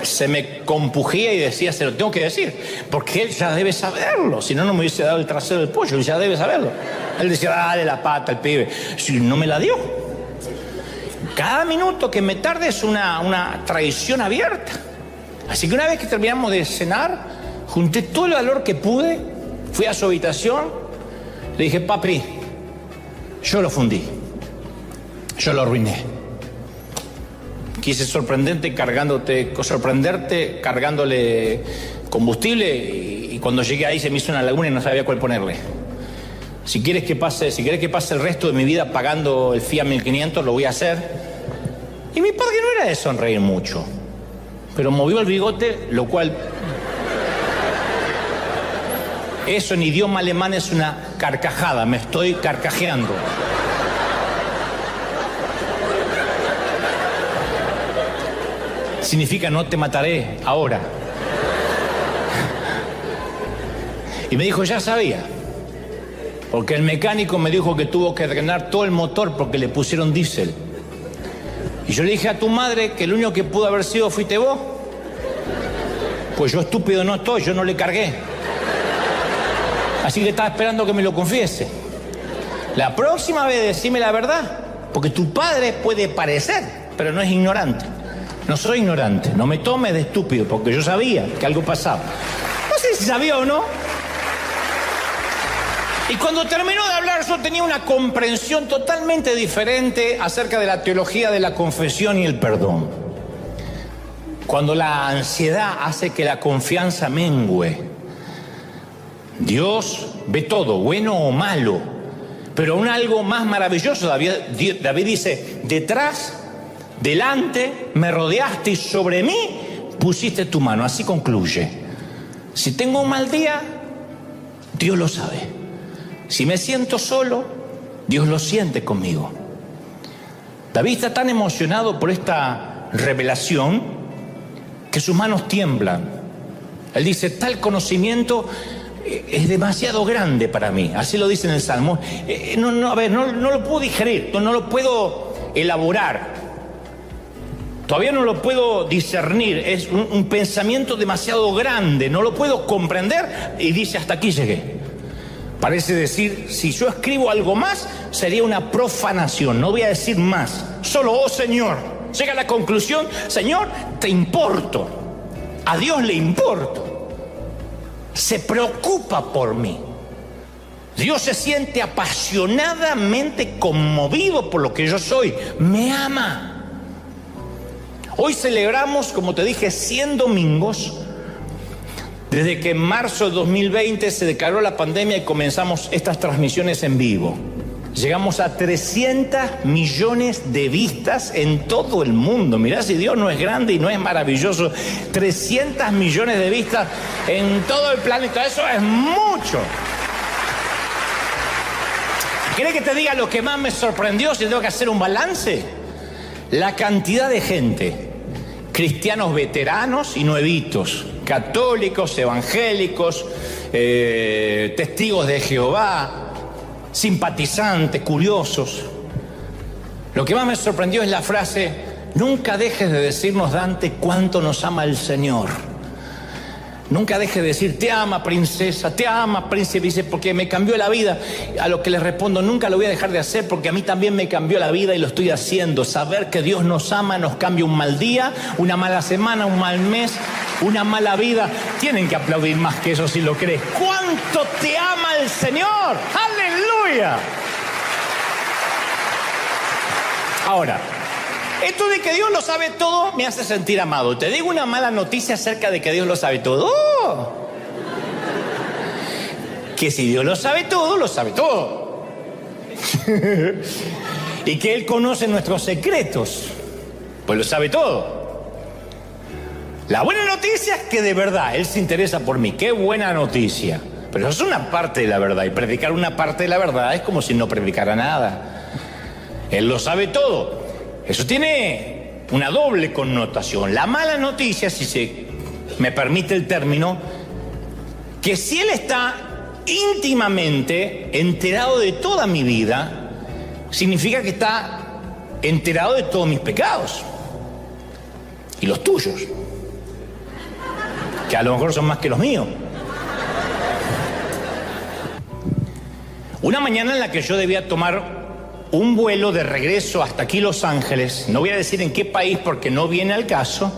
se me compugía y decía, se lo tengo que decir, porque él ya debe saberlo, si no, no me hubiese dado el trasero del pollo, él ya debe saberlo. Él decía, dale la pata al pibe, si no me la dio. Cada minuto que me tarde es una traición abierta. Así que una vez que terminamos de cenar, junté todo el valor que pude, fui a su habitación, le dije, papi, yo lo fundí, yo lo arruiné. Quise sorprenderte cargándole combustible y cuando llegué ahí se me hizo una laguna y no sabía cuál ponerle. Si quieres que pase el resto de mi vida pagando el Fiat 1500, lo voy a hacer. Y mi padre no era de sonreír mucho, pero movió el bigote, lo cual... Eso en idioma alemán es una carcajada, me estoy carcajeando. Significa no te mataré ahora. Y me dijo, ya sabía. Porque el mecánico me dijo que tuvo que drenar todo el motor porque le pusieron diésel. Y yo le dije a tu madre que el único que pudo haber sido fuiste vos. Pues yo estúpido no estoy, yo no le cargué. Así que estaba esperando que me lo confiese. La próxima vez decime la verdad. Porque tu padre puede parecer, pero no es ignorante. No soy ignorante, no me tomes de estúpido, porque yo sabía que algo pasaba. No sé si sabía o no. Y cuando terminó de hablar, yo tenía una comprensión totalmente diferente acerca de la teología de la confesión y el perdón. Cuando la ansiedad hace que la confianza mengüe, Dios ve todo, bueno o malo, pero aún algo más maravilloso. David dice, delante me rodeaste y sobre mí pusiste tu mano. Así concluye. Si tengo un mal día, Dios lo sabe. Si me siento solo, Dios lo siente conmigo. David está tan emocionado por esta revelación que sus manos tiemblan. Él dice, tal conocimiento es demasiado grande para mí. Así lo dice en el Salmo. No lo puedo digerir, no lo puedo elaborar. Todavía no lo puedo discernir, es un pensamiento demasiado grande, no lo puedo comprender y dice, hasta aquí llegué. Parece decir, si yo escribo algo más, sería una profanación, no voy a decir más, solo, oh Señor. Llega a la conclusión, Señor, te importo, a Dios le importo. se preocupa por mí. Dios se siente apasionadamente conmovido por lo que yo soy. Me ama. Hoy celebramos, como te dije, 100 domingos desde que en marzo de 2020 se declaró la pandemia y comenzamos estas transmisiones en vivo. Llegamos a 300 millones de vistas en todo el mundo. Mirá si Dios no es grande y no es maravilloso. 300 millones de vistas en todo el planeta. Eso es mucho. ¿Querés que te diga lo que más me sorprendió si tengo que hacer un balance? La cantidad de gente, cristianos veteranos y nuevitos, católicos, evangélicos, testigos de Jehová, simpatizantes, curiosos. Lo que más me sorprendió es la frase: nunca dejes de decirnos, Dante, cuánto nos ama el Señor. Nunca dejes de decir, te ama princesa, te ama príncipe. Dice, porque me cambió la vida. A lo que le respondo, nunca lo voy a dejar de hacer porque a mí también me cambió la vida y lo estoy haciendo. Saber que Dios nos ama nos cambia un mal día, una mala semana, un mal mes, una mala vida. Tienen que aplaudir más que eso si lo crees. ¿Cuánto te ama el Señor? ¡Aleluya! Ahora, esto de que Dios lo sabe todo me hace sentir amado. Te digo una mala noticia acerca de que Dios lo sabe todo. Que si Dios lo sabe todo, lo sabe todo. Y que Él conoce nuestros secretos, pues lo sabe todo. La buena noticia es que de verdad Él se interesa por mí. ¡Qué buena noticia! Pero eso es una parte de la verdad. Y predicar una parte de la verdad es como si no predicara nada. Él lo sabe todo. Eso tiene una doble connotación. La mala noticia, si se me permite el término, que si Él está íntimamente enterado de toda mi vida, significa que está enterado de todos mis pecados y los tuyos, que a lo mejor son más que los míos. Una mañana en la que yo debía tomar un vuelo de regreso hasta aquí Los Ángeles, no voy a decir en qué país porque no viene al caso,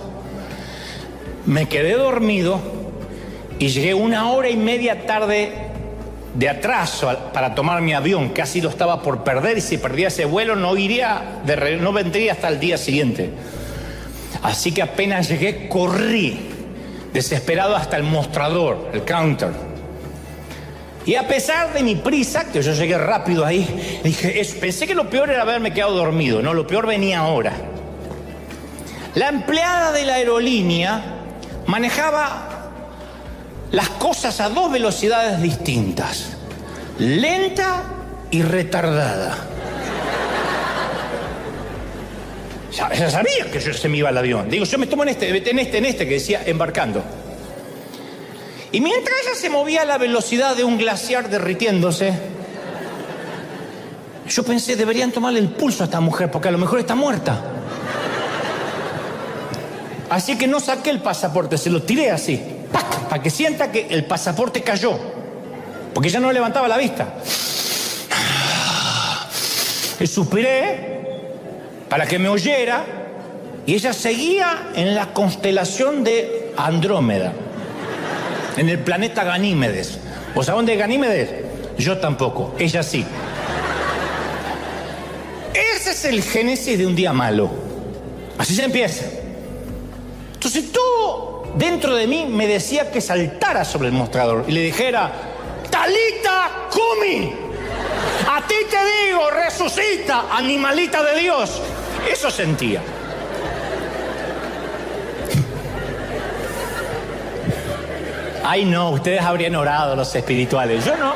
me quedé dormido y llegué 1 hora y media tarde de atraso para tomar mi avión. Casi lo estaba por perder y si perdía ese vuelo no vendría hasta el día siguiente. Así que apenas llegué, corrí desesperado hasta el mostrador, el counter. Y a pesar de mi prisa, que yo llegué rápido ahí, pensé que lo peor era haberme quedado dormido. No, lo peor venía ahora. La empleada de la aerolínea manejaba las cosas a 2 velocidades distintas: lenta y retardada. Ella sabía que yo se me iba al avión. Digo, yo me tomo en este que decía embarcando. Y mientras ella se movía a la velocidad de un glaciar derritiéndose, yo pensé, deberían tomarle el pulso a esta mujer porque a lo mejor está muerta. Así que no saqué el pasaporte, se lo tiré así, ¡pac!, para que sienta que el pasaporte cayó, porque ella no levantaba la vista. Y suspiré para que me oyera y ella seguía en la constelación de Andrómeda, en el planeta Ganímedes. ¿Vos sabés dónde es Ganímedes? Yo tampoco, ella sí. Ese es el génesis de un día malo. Así se empieza. Entonces todo dentro de mí me decía que saltara sobre el mostrador y le dijera: Talita Cumi, a ti te digo, resucita, animalita de Dios. Eso sentía. Ay, no, ustedes habrían orado, los espirituales. Yo no.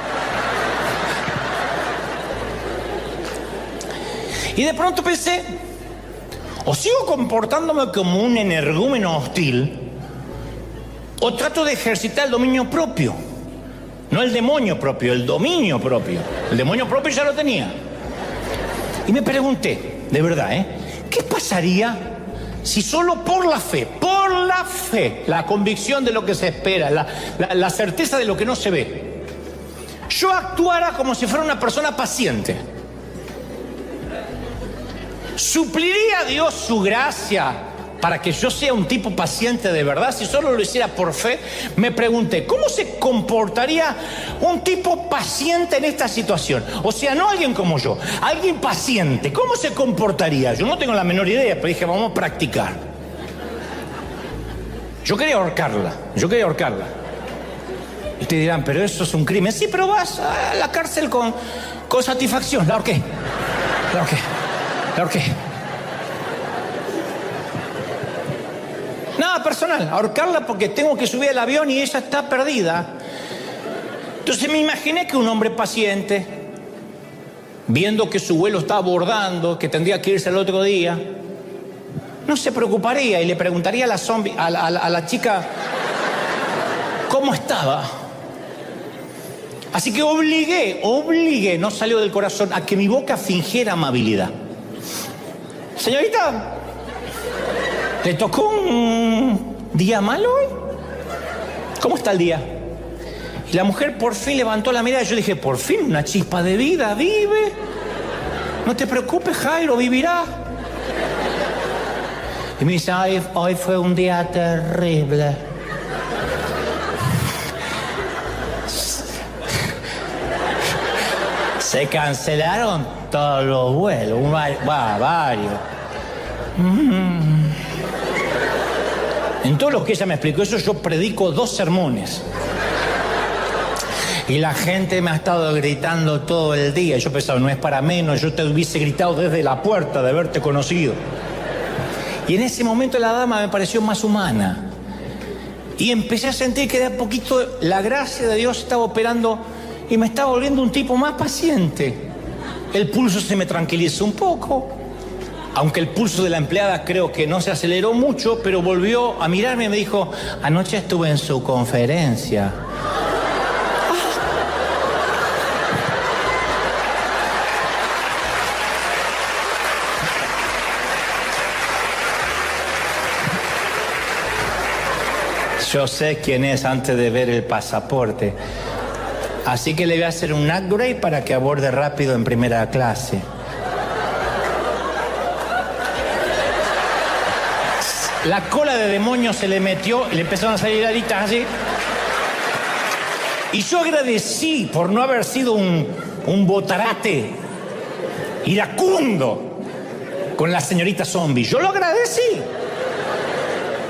Y de pronto pensé, o sigo comportándome como un energúmeno hostil, o trato de ejercitar el dominio propio. No el demonio propio, el dominio propio. El demonio propio ya lo tenía. Y me pregunté, de verdad, ¿qué pasaría si solo por la fe, la convicción de lo que se espera, la certeza de lo que no se ve, yo actuara como si fuera una persona paciente? ¿Supliría a Dios su gracia para que yo sea un tipo paciente de verdad, si solo lo hiciera por fe, me pregunté, ¿cómo se comportaría un tipo paciente en esta situación? O sea, no alguien como yo, alguien paciente, ¿cómo se comportaría? Yo no tengo la menor idea, pero dije, vamos a practicar. Yo quería ahorcarla. Y ustedes dirán, pero eso es un crimen. Sí, pero vas a la cárcel con satisfacción. La ahorqué. Nada personal, ahorcarla porque tengo que subir al avión y ella está perdida. Entonces me imaginé que un hombre paciente, viendo que su vuelo está abordando, que tendría que irse el otro día, no se preocuparía y le preguntaría a la chica cómo estaba. Así que obligué, no salió del corazón, a que mi boca fingiera amabilidad. Señorita, ¿le tocó un día malo hoy? ¿Cómo está el día? Y la mujer por fin levantó la mirada y yo dije, por fin, una chispa de vida, vive. No te preocupes, Jairo, vivirá. Y me dice, ay, hoy fue un día terrible. Se cancelaron todos los vuelos, varios. En todo lo que ella me explicó eso, yo predico 2 sermones. Y la gente me ha estado gritando todo el día. Yo pensaba, no es para menos, yo te hubiese gritado desde la puerta de haberte conocido. Y en ese momento la dama me pareció más humana. Y empecé a sentir que de a poquito la gracia de Dios estaba operando y me estaba volviendo un tipo más paciente. El pulso se me tranquilizó un poco. Aunque el pulso de la empleada creo que no se aceleró mucho, pero volvió a mirarme y me dijo, anoche estuve en su conferencia. Yo sé quién es antes de ver el pasaporte. Así que le voy a hacer un upgrade para que aborde rápido en primera clase. La cola de demonio se le metió y le empezaron a salir aritas así. Y yo agradecí por no haber sido un botarate iracundo con la señorita zombie. Yo lo agradecí.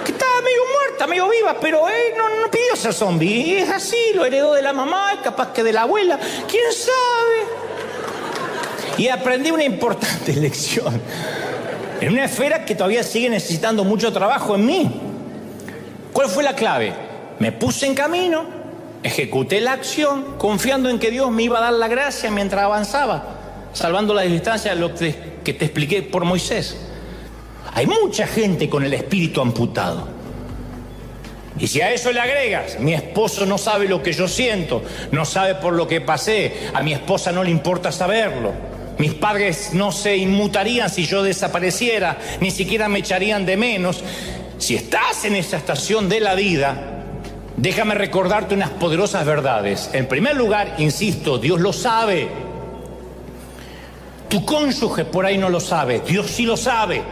Que estaba medio muerta, medio viva, pero no pidió ser zombie. Es así, lo heredó de la mamá, capaz que de la abuela. ¿Quién sabe? Y aprendí una importante lección. En una esfera que todavía sigue necesitando mucho trabajo en mí. ¿Cuál fue la clave? Me puse en camino, ejecuté la acción, confiando en que Dios me iba a dar la gracia mientras avanzaba, salvando la distancia de lo que te expliqué por Moisés. Hay mucha gente con el espíritu amputado. Y si a eso le agregas, mi esposo no sabe lo que yo siento, no sabe por lo que pasé, a mi esposa no le importa saberlo. Mis padres no se inmutarían si yo desapareciera, ni siquiera me echarían de menos. Si estás en esa estación de la vida, déjame recordarte unas poderosas verdades. En primer lugar, insisto, Dios lo sabe. Tu cónyuge por ahí no lo sabe, Dios sí lo sabe.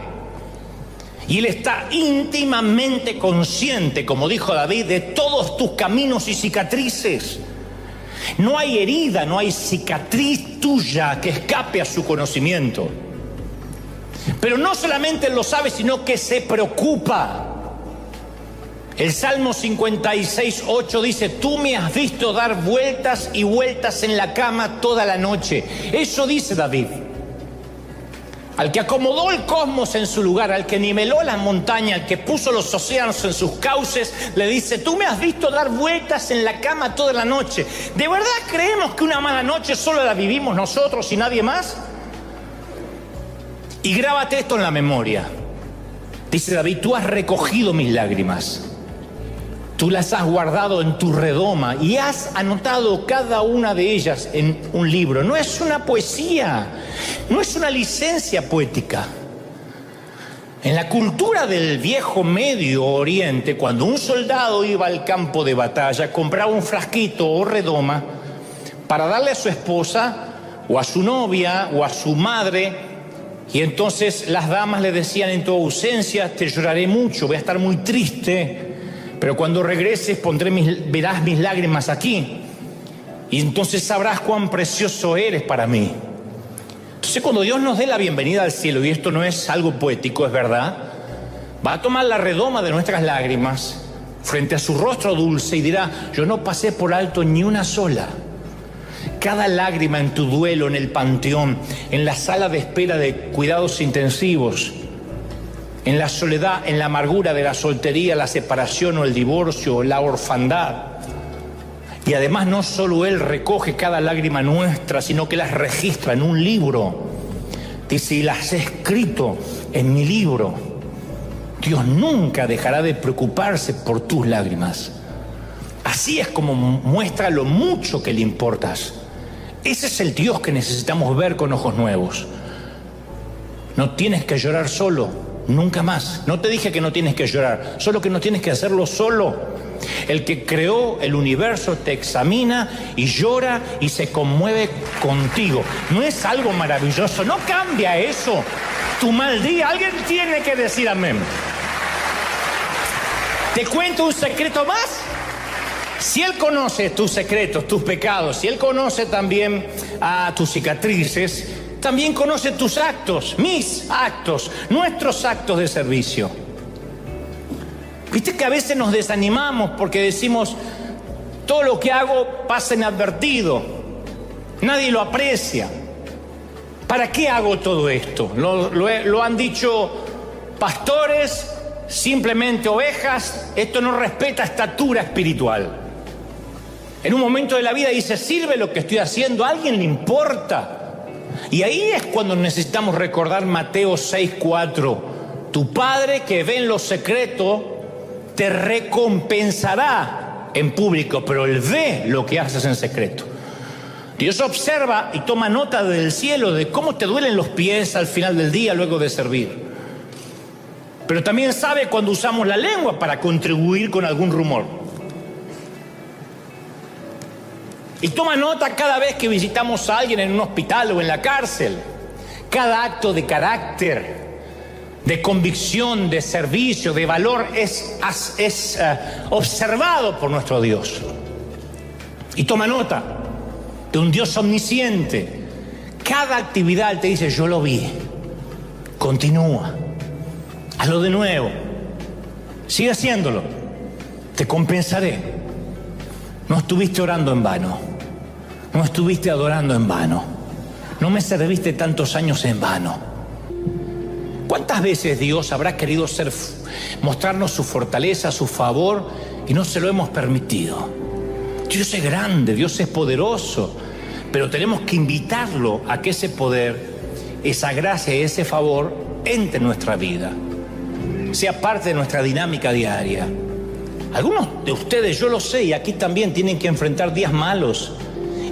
Y Él está íntimamente consciente, como dijo David, de todos tus caminos y cicatrices. No hay herida, no hay cicatriz tuya que escape a su conocimiento. Pero no solamente Él lo sabe, sino que se preocupa. El Salmo 56:8 dice, tú me has visto dar vueltas y vueltas en la cama toda la noche. Eso dice David. Al que acomodó el cosmos en su lugar, al que niveló las montañas, al que puso los océanos en sus cauces, le dice, tú me has visto dar vueltas en la cama toda la noche. ¿De verdad creemos que una mala noche solo la vivimos nosotros y nadie más? Y grábate esto en la memoria. Dice David, tú has recogido mis lágrimas. Tú las has guardado en tu redoma y has anotado cada una de ellas en un libro. No es una poesía, no es una licencia poética. En la cultura del viejo Medio Oriente, cuando un soldado iba al campo de batalla, compraba un frasquito o redoma para darle a su esposa o a su novia o a su madre Y entonces las damas le decían: en tu ausencia te lloraré mucho, voy a estar muy triste, pero cuando regreses verás mis lágrimas aquí, y entonces sabrás cuán precioso eres para mí. Entonces, cuando Dios nos dé la bienvenida al cielo, y esto no es algo poético, es verdad, va a tomar la redoma de nuestras lágrimas frente a su rostro dulce y dirá: yo no pasé por alto ni una sola. Cada lágrima en tu duelo, en el panteón, en la sala de espera de cuidados intensivos, en la soledad, en la amargura de la soltería, la separación o el divorcio, la orfandad. Y además no solo Él recoge cada lágrima nuestra, sino que las registra en un libro. Dice: y las he escrito en mi libro. Dios nunca dejará de preocuparse por tus lágrimas. Así es como muestra lo mucho que le importas. Ese es el Dios que necesitamos ver con ojos nuevos. No tienes que llorar solo, nunca más. No te dije que no tienes que llorar, solo que no tienes que hacerlo solo. El que creó el universo te examina y llora y se conmueve contigo. ¿No es algo maravilloso? ¿No cambia eso tu mal día? Alguien tiene que decir amén. ¿Te cuento un secreto más? Si Él conoce tus secretos, tus pecados, si Él conoce también a tus cicatrices, también conoce tus actos, mis actos, nuestros actos de servicio. Viste que a veces nos desanimamos porque decimos: todo lo que hago pasa inadvertido, nadie lo aprecia. ¿Para qué hago todo esto? Lo han dicho pastores, simplemente ovejas. Esto no respeta estatura espiritual. En un momento de la vida dice: ¿sirve lo que estoy haciendo? ¿A alguien le importa? Y ahí es cuando necesitamos recordar Mateo 6:4. Tu Padre que ve en lo secreto te recompensará en público, pero Él ve lo que haces en secreto. Dios observa y toma nota del cielo de cómo te duelen los pies al final del día luego de servir. Pero también sabe cuando usamos la lengua para contribuir con algún rumor. Y toma nota cada vez que visitamos a alguien en un hospital o en la cárcel. Cada acto de carácter, de convicción, de servicio, de valor es observado por nuestro Dios. Y toma nota de un Dios omnisciente. Cada actividad Él te dice: yo lo vi, continúa, hazlo de nuevo, sigue haciéndolo, te compensaré. No estuviste orando en vano, no estuviste adorando en vano, no me serviste tantos años en vano. ¿Cuántas veces Dios habrá querido mostrarnos su fortaleza, su favor, y no se lo hemos permitido? Dios es grande, Dios es poderoso, pero tenemos que invitarlo a que ese poder, esa gracia y ese favor entre en nuestra vida, sea parte de nuestra dinámica diaria. Algunos de ustedes, yo lo sé, y aquí también tienen que enfrentar días malos.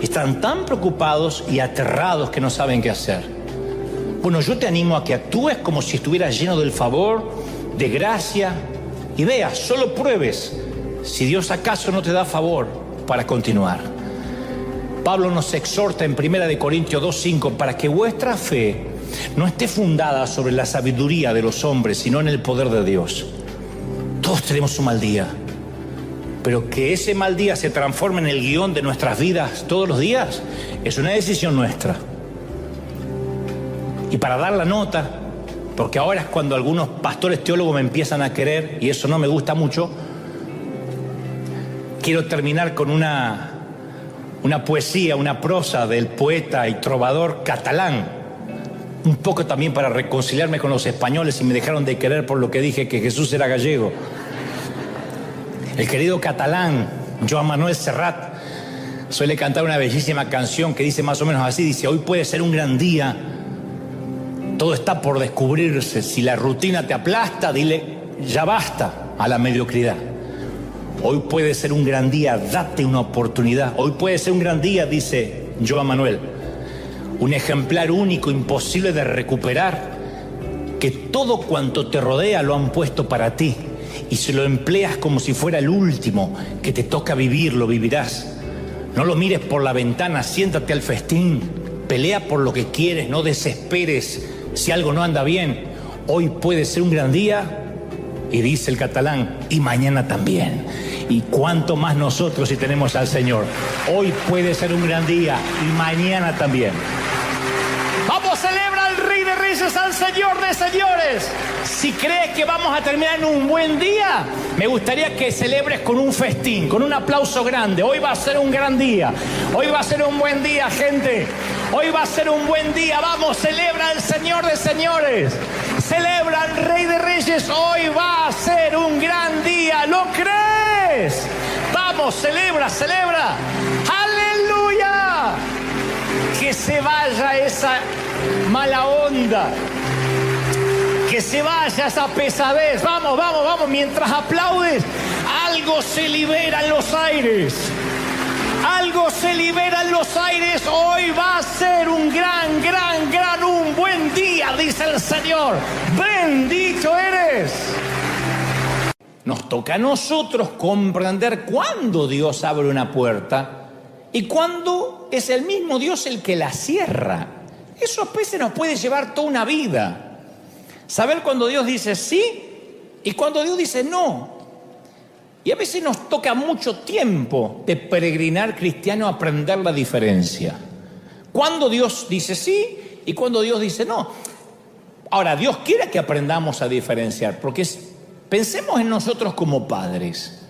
Están tan preocupados y aterrados que no saben qué hacer. Bueno, yo te animo a que actúes como si estuvieras lleno del favor, de gracia, y veas, solo pruebes si Dios acaso no te da favor para continuar. Pablo nos exhorta en 1 Corintios 2:5 para que vuestra fe no esté fundada sobre la sabiduría de los hombres, sino en el poder de Dios. Todos tenemos un mal día, pero que ese mal día se transforme en el guión de nuestras vidas todos los días es una decisión nuestra. Y para dar la nota, porque ahora es cuando algunos pastores teólogos me empiezan a querer, y eso no me gusta mucho, quiero terminar con una poesía, una prosa del poeta y trovador catalán, un poco también para reconciliarme con los españoles y me dejaron de querer por lo que dije que Jesús era gallego. El querido catalán Joan Manuel Serrat suele cantar una bellísima canción que dice más o menos así, dice: hoy puede ser un gran día, todo está por descubrirse, si la rutina te aplasta, dile ya basta a la mediocridad. Hoy puede ser un gran día, date una oportunidad. Hoy puede ser un gran día, dice Joan Manuel, un ejemplar único, imposible de recuperar, que todo cuanto te rodea lo han puesto para ti, y si lo empleas como si fuera el último que te toca vivir, lo vivirás. No lo mires por la ventana, siéntate al festín, pelea por lo que quieres, no desesperes, Si algo no anda bien, hoy puede ser un gran día, y dice el catalán, y mañana también. Y cuánto más nosotros si tenemos al Señor. Hoy puede ser un gran día y mañana también. Vamos, celebra al Rey de Reyes, al Señor de Señores. Si crees que vamos a terminar en un buen día, me gustaría que celebres con un festín, con un aplauso grande. Hoy va a ser un gran día. Hoy va a ser un buen día, gente. Hoy va a ser un buen día. Vamos, celebra al Señor de Señores. Celebra al Rey de Reyes. Hoy va a ser un gran día. ¿Lo crees? Vamos, celebra, celebra. ¡Aleluya! Que se vaya esa mala onda. Que se vaya esa pesadez. Vamos, vamos, vamos. Mientras aplaudes, algo se libera en los aires. Algo se libera en los aires. Hoy va a ser un un buen día, dice el Señor. Bendito eres. Nos toca a nosotros comprender cuándo Dios abre una puerta y cuándo es el mismo Dios el que la cierra. Eso a veces nos puede llevar toda una vida. Saber cuando Dios dice sí y cuando Dios dice no. Y a veces nos toca mucho tiempo de peregrinar cristiano aprender la diferencia. Cuando Dios dice sí y cuando Dios dice no. Ahora, Dios quiere que aprendamos a diferenciar, porque pensemos en nosotros como padres.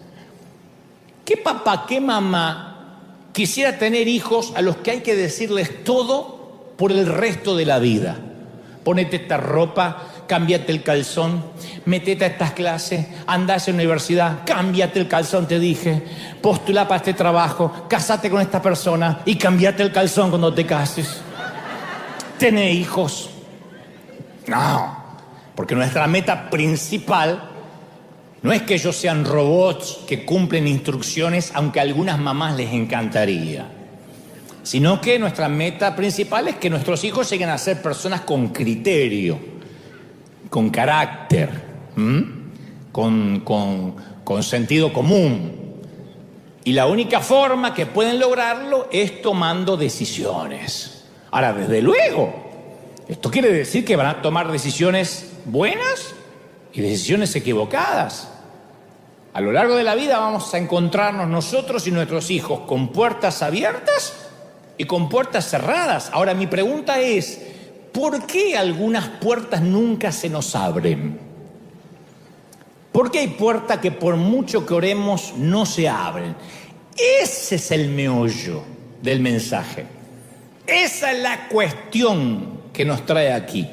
¿Qué papá, qué mamá quisiera tener hijos a los que hay que decirles todo por el resto de la vida? Ponete esta ropa, cámbiate el calzón, metete a estas clases, andá a esa universidad, cámbiate el calzón, te dije, postulá para este trabajo, casate con esta persona y cámbiate el calzón cuando te cases. Tené hijos. No, porque nuestra meta principal no es que ellos sean robots que cumplen instrucciones, aunque a algunas mamás les encantaría. Sino que nuestra meta principal es que nuestros hijos lleguen a ser personas con criterio, con carácter, con sentido común. Y la única forma que pueden lograrlo es tomando decisiones. Ahora, desde luego, esto quiere decir que van a tomar decisiones buenas y decisiones equivocadas. A lo largo de la vida vamos a encontrarnos nosotros y nuestros hijos con puertas abiertas y con puertas cerradas. Ahora, mi pregunta es, ¿por qué algunas puertas nunca se nos abren? ¿Por qué hay puertas que por mucho que oremos no se abren? Ese es el meollo del mensaje. Esa es la cuestión que nos trae aquí.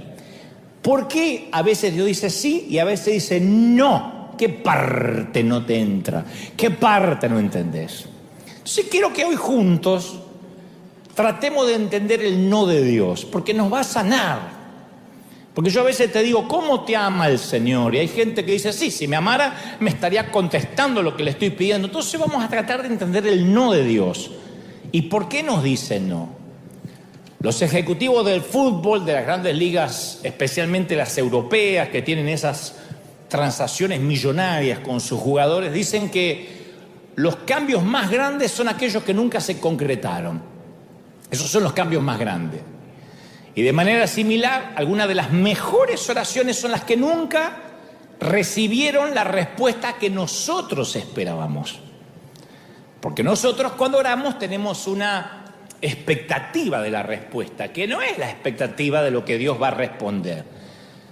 ¿Por qué a veces Dios dice sí y a veces dice no? ¿Qué parte no te entra? ¿Qué parte no entendés? Entonces quiero que hoy juntos tratemos de entender el no de Dios, porque nos va a sanar. Porque yo a veces te digo, ¿cómo te ama el Señor? Y hay gente que dice, sí, si me amara, me estaría contestando lo que le estoy pidiendo. Entonces vamos a tratar de entender el no de Dios. ¿Y por qué nos dice no? Los ejecutivos del fútbol, de las grandes ligas, especialmente las europeas, que tienen esas transacciones millonarias con sus jugadores, dicen que los cambios más grandes son aquellos que nunca se concretaron. Esos son los cambios más grandes. Y de manera similar, algunas de las mejores oraciones son las que nunca recibieron la respuesta que nosotros esperábamos. Porque nosotros cuando oramos tenemos una expectativa de la respuesta, que no es la expectativa de lo que Dios va a responder.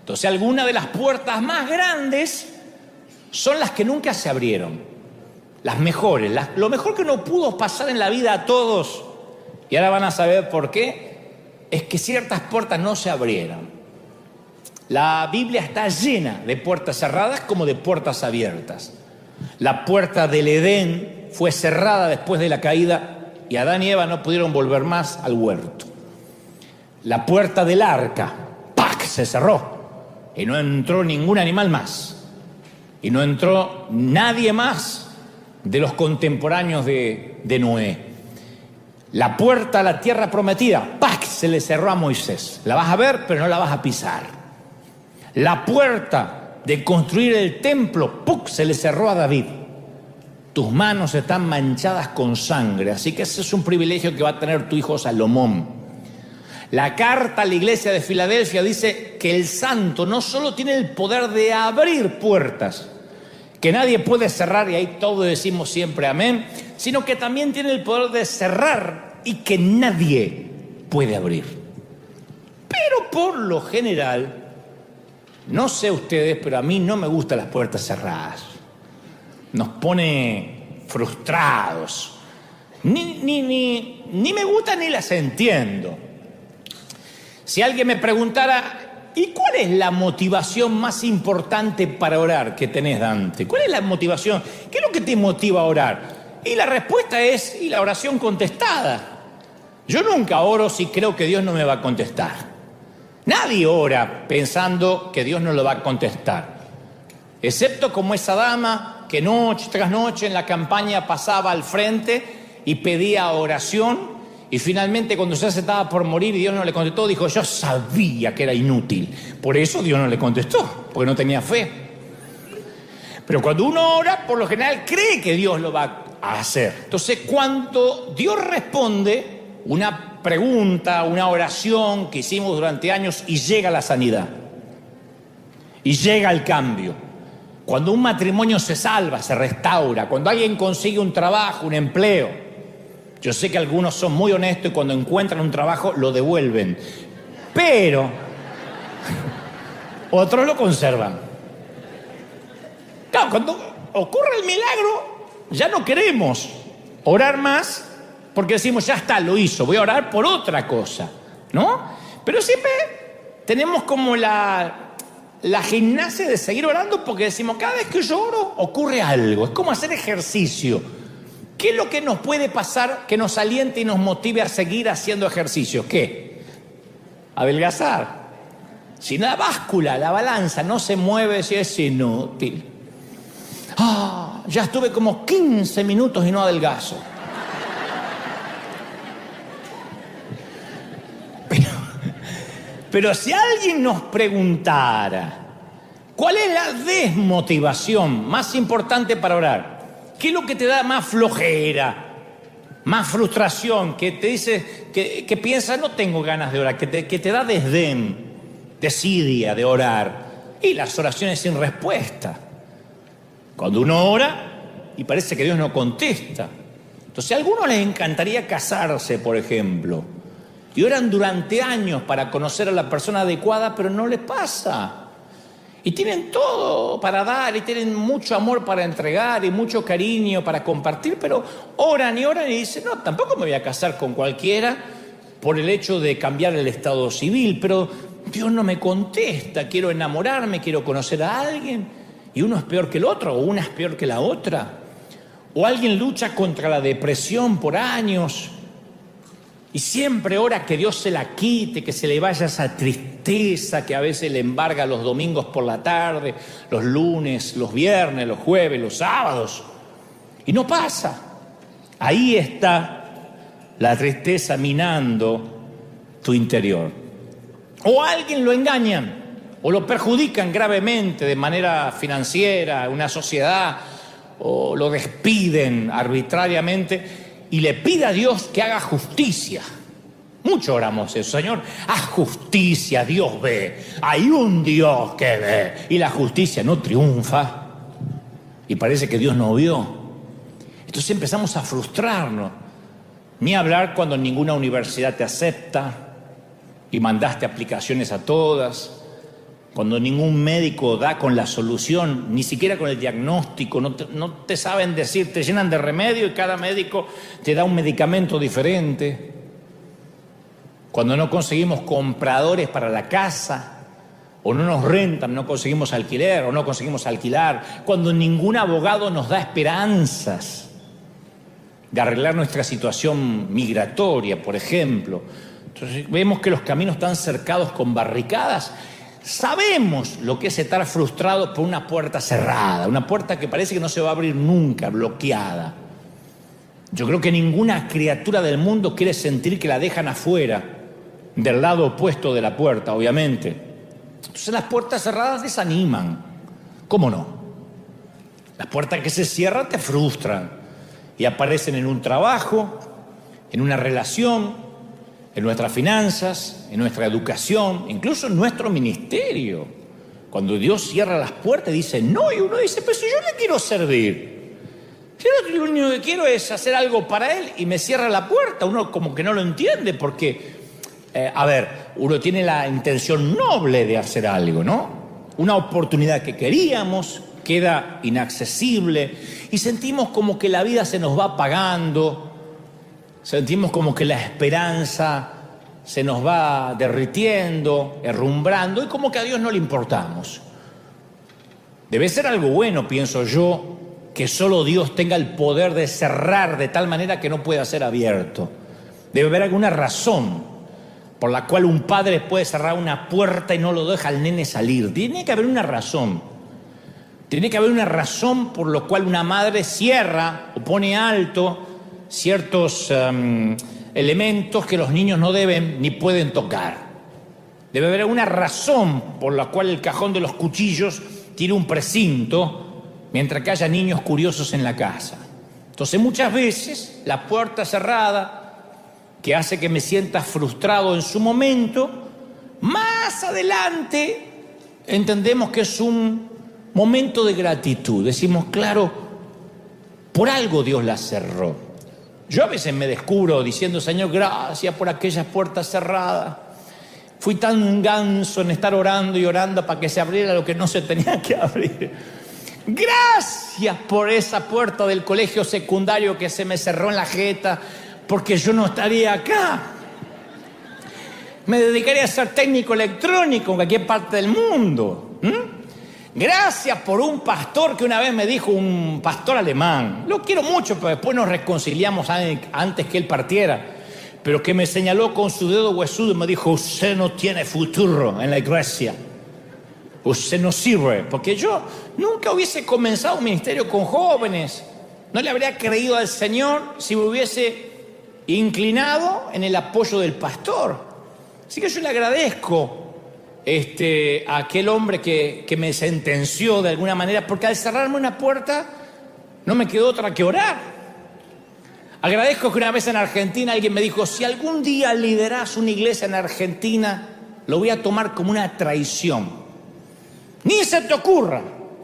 Entonces, algunas de las puertas más grandes son las que nunca se abrieron. Las mejores, lo mejor que no pudo pasar en la vida a todos. Y ahora van a saber por qué. Es que ciertas puertas no se abrieron. La Biblia está llena de puertas cerradas como de puertas abiertas. La puerta del Edén fue cerrada después de la caída y Adán y Eva no pudieron volver más al huerto. La puerta del arca, ¡pac!, se cerró y no entró ningún animal más. Y no entró nadie más de los contemporáneos de Noé. La puerta a la tierra prometida, ¡pac!, se le cerró a Moisés. La vas a ver, pero no la vas a pisar. La puerta de construir el templo, ¡puc!, se le cerró a David. Tus manos están manchadas con sangre, así que ese es un privilegio que va a tener tu hijo Salomón. La carta a la iglesia de Filadelfia dice que el santo no solo tiene el poder de abrir puertas, que nadie puede cerrar, y ahí todos decimos siempre amén, sino que también tiene el poder de cerrar y que nadie puede abrir. Pero por lo general, no sé ustedes, pero a mí no me gustan las puertas cerradas. Nos pone frustrados. Ni me gustan ni las entiendo. Si alguien me preguntara, ¿y cuál es la motivación más importante para orar que tenés, Dante? ¿Cuál es la motivación? ¿Qué es lo que te motiva a orar? Y la respuesta es, y la oración contestada. Yo nunca oro si creo que Dios no me va a contestar. Nadie ora pensando que Dios no lo va a contestar. Excepto como esa dama que noche tras noche en la campaña pasaba al frente y pedía oración. Y finalmente cuando ya se estaba por morir y Dios no le contestó, dijo, yo sabía que era inútil. Por eso Dios no le contestó, porque no tenía fe. Pero cuando uno ora, por lo general cree que Dios lo va a hacer. Entonces, cuando Dios responde una pregunta, una oración que hicimos durante años y llega la sanidad, y llega el cambio, cuando un matrimonio se salva, se restaura, cuando alguien consigue un trabajo, un empleo. Yo sé que algunos son muy honestos y cuando encuentran un trabajo lo devuelven, pero otros lo conservan. Claro, cuando ocurre el milagro, ya no queremos orar más porque decimos, ya está, lo hizo, voy a orar por otra cosa, ¿no? Pero siempre tenemos como la gimnasia de seguir orando porque decimos, cada vez que yo oro ocurre algo, es como hacer ejercicio. ¿Qué es lo que nos puede pasar que nos aliente y nos motive a seguir haciendo ejercicio? ¿Qué? Adelgazar. Si la báscula, la balanza no se mueve, si es inútil. Ya estuve como 15 minutos y no adelgazo. Pero si alguien nos preguntara, ¿cuál es la desmotivación más importante para orar? ¿Qué es lo que te da más flojera, más frustración, que te dice, que piensas, no tengo ganas de orar, que te da desdén, desidia de orar? Y las oraciones sin respuesta. Cuando uno ora y parece que Dios no contesta. Entonces a algunos les encantaría casarse, por ejemplo, y oran durante años para conocer a la persona adecuada, pero no les pasa. Y tienen todo para dar, y tienen mucho amor para entregar, y mucho cariño para compartir, pero oran y dicen, no, tampoco me voy a casar con cualquiera por el hecho de cambiar el estado civil, pero Dios no me contesta, quiero enamorarme, quiero conocer a alguien, y uno es peor que el otro, o una es peor que la otra. O alguien lucha contra la depresión por años, y siempre ora que Dios se la quite, que se le vaya esa tristeza que a veces le embarga los domingos por la tarde, los lunes, los viernes, los jueves, los sábados. Y no pasa. Ahí está la tristeza minando tu interior. O a alguien lo engañan o lo perjudican gravemente de manera financiera, una sociedad, o lo despiden arbitrariamente. Y le pide a Dios que haga justicia. Mucho oramos eso, Señor, haz justicia, Dios ve. Hay un Dios que ve. Y la justicia no triunfa. Y parece que Dios no vio. Entonces empezamos a frustrarnos. Ni hablar cuando ninguna universidad te acepta y mandaste aplicaciones a todas. Cuando ningún médico da con la solución, ni siquiera con el diagnóstico, no te saben decir, te llenan de remedio y cada médico te da un medicamento diferente. Cuando no conseguimos compradores para la casa, o no nos rentan, no conseguimos alquiler, o no conseguimos alquilar. Cuando ningún abogado nos da esperanzas de arreglar nuestra situación migratoria, por ejemplo. Entonces vemos que los caminos están cercados con barricadas. Sabemos lo que es estar frustrado por una puerta cerrada, una puerta que parece que no se va a abrir nunca, bloqueada. Yo creo que ninguna criatura del mundo quiere sentir que la dejan afuera, del lado opuesto de la puerta, obviamente. Entonces las puertas cerradas desaniman. ¿Cómo no? Las puertas que se cierran te frustran y aparecen en un trabajo, en una relación, en nuestras finanzas, en nuestra educación, incluso en nuestro ministerio. Cuando Dios cierra las puertas, dice no, y uno dice, pero si yo le quiero servir, yo lo único que quiero es hacer algo para Él y me cierra la puerta. Uno como que no lo entiende porque, uno tiene la intención noble de hacer algo, ¿no? Una oportunidad que queríamos queda inaccesible y sentimos como que la vida se nos va apagando, sentimos como que la esperanza se nos va derritiendo, herrumbrando, y como que a Dios no le importamos. Debe ser algo bueno, pienso yo, que solo Dios tenga el poder de cerrar de tal manera que no pueda ser abierto. Debe haber alguna razón por la cual un padre puede cerrar una puerta y no lo deja al nene salir. Tiene que haber una razón. Tiene que haber una razón por la cual una madre cierra o pone alto ciertos elementos que los niños no deben ni pueden tocar. Debe haber una razón por la cual el cajón de los cuchillos tiene un precinto mientras que haya niños curiosos en la casa. Entonces muchas veces la puerta cerrada, que hace que me sienta frustrado en su momento, más adelante entendemos que es un momento de gratitud. Decimos, claro, por algo Dios la cerró. Yo a veces me descubro diciendo, Señor, gracias por aquellas puertas cerradas. Fui tan ganso en estar orando y orando para que se abriera lo que no se tenía que abrir. Gracias por esa puerta del colegio secundario que se me cerró en la jeta, porque yo no estaría acá. Me dedicaría a ser técnico electrónico en cualquier parte del mundo. Gracias por un pastor que una vez me dijo, un pastor alemán, lo quiero mucho, pero después nos reconciliamos antes que él partiera, pero que me señaló con su dedo huesudo y me dijo, usted no tiene futuro en la iglesia, usted no sirve, porque yo nunca hubiese comenzado un ministerio con jóvenes, no le habría creído al Señor si me hubiese inclinado en el apoyo del pastor. Así que yo le agradezco a aquel hombre que me sentenció de alguna manera, porque al cerrarme una puerta no me quedó otra que orar. Agradezco que una vez en Argentina alguien me dijo, si algún día liderás una iglesia en Argentina, lo voy a tomar como una traición. Ni se te ocurra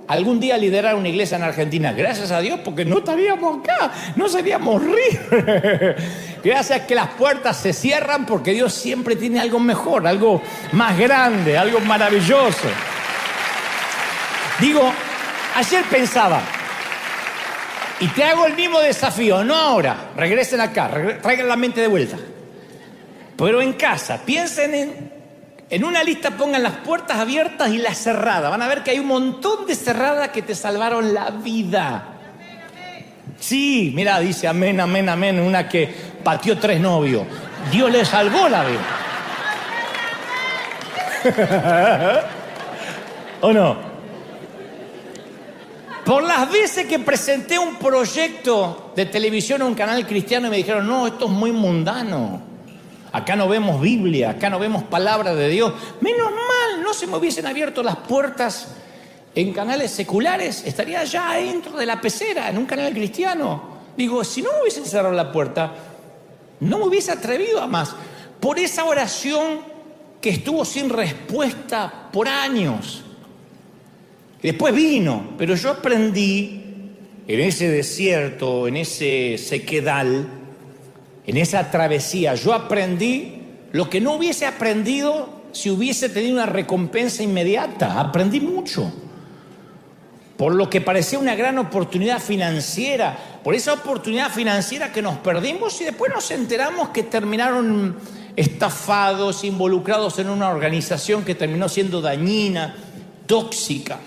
algún día liderar una iglesia en Argentina. Gracias a Dios, porque no estaríamos acá, no seríamos ricos. Gracias que las puertas se cierran, porque Dios siempre tiene algo mejor, algo más grande, algo maravilloso. Digo, ayer pensaba, y te hago el mismo desafío, no ahora, regresen acá, traigan la mente de vuelta, pero en casa, piensen en una lista, pongan las puertas abiertas y las cerradas. Van a ver que hay un montón de cerradas que te salvaron la vida. Sí, mira, dice amén, amén, amén. Una que pateó 3 novios. Dios le salvó la vida. ¿O no? Por las veces que presenté un proyecto de televisión a un canal cristiano y me dijeron, no, esto es muy mundano. Acá no vemos Biblia, acá no vemos palabra de Dios. Menos mal, no se me hubiesen abierto las puertas en canales seculares. Estaría allá dentro de la pecera, en un canal cristiano. Digo, si no me hubiesen cerrado la puerta, no me hubiese atrevido a más. Por esa oración que estuvo sin respuesta por años. Y después vino, pero yo aprendí en ese desierto, en ese sequedal, en esa travesía, yo aprendí lo que no hubiese aprendido si hubiese tenido una recompensa inmediata. Aprendí mucho. Por lo que parecía una gran oportunidad financiera, por esa oportunidad financiera que nos perdimos y después nos enteramos que terminaron estafados, involucrados en una organización que terminó siendo dañina, tóxica.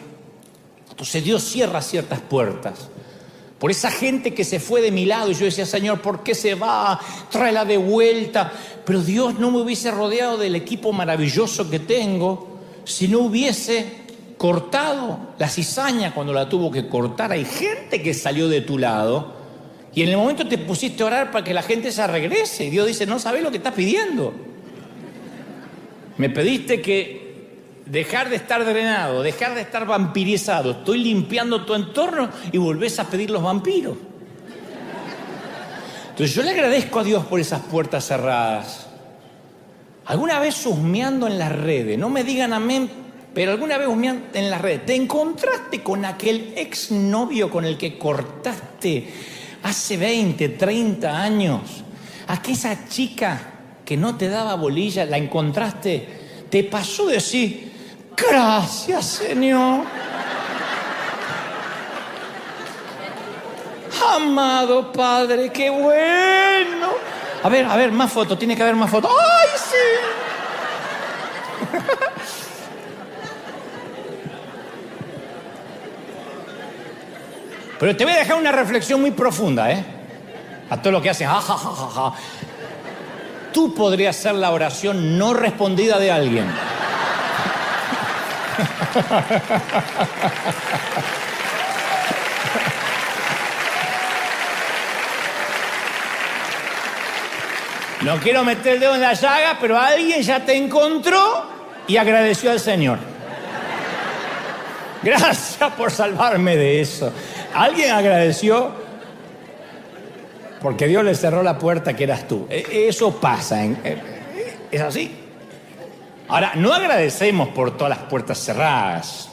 Entonces Dios cierra ciertas puertas. Por esa gente que se fue de mi lado, y yo decía, Señor, ¿por qué se va? Tráela de vuelta. Pero Dios no me hubiese rodeado del equipo maravilloso que tengo si no hubiese cortado la cizaña cuando la tuvo que cortar. Hay gente que salió de tu lado y en el momento te pusiste a orar para que la gente se regrese. Y Dios dice, no sabés lo que estás pidiendo. Me pediste que dejar de estar drenado, dejar de estar vampirizado. Estoy limpiando tu entorno y volvés a pedir los vampiros. Entonces yo le agradezco a Dios por esas puertas cerradas. alguna vez husmeando en las redes, no me digan amén, pero alguna vez husmeando en las redes, te encontraste con aquel exnovio con el que cortaste hace 20, 30 años, aquella chica que no te daba bolilla, la encontraste, te pasó de decir, gracias, Señor. Amado Padre, qué bueno. A ver, más fotos, tiene que haber más fotos. ¡Ay, sí! Pero te voy a dejar una reflexión muy profunda, ¿eh? A todo lo que hacen. Tú podrías ser la oración no respondida de alguien. No quiero meter el dedo en la llaga, pero alguien ya te encontró y agradeció al Señor. Gracias por salvarme de eso. Alguien agradeció porque Dios le cerró la puerta que eras tú. Eso pasa. Es así. Ahora, no agradecemos por todas las puertas cerradas.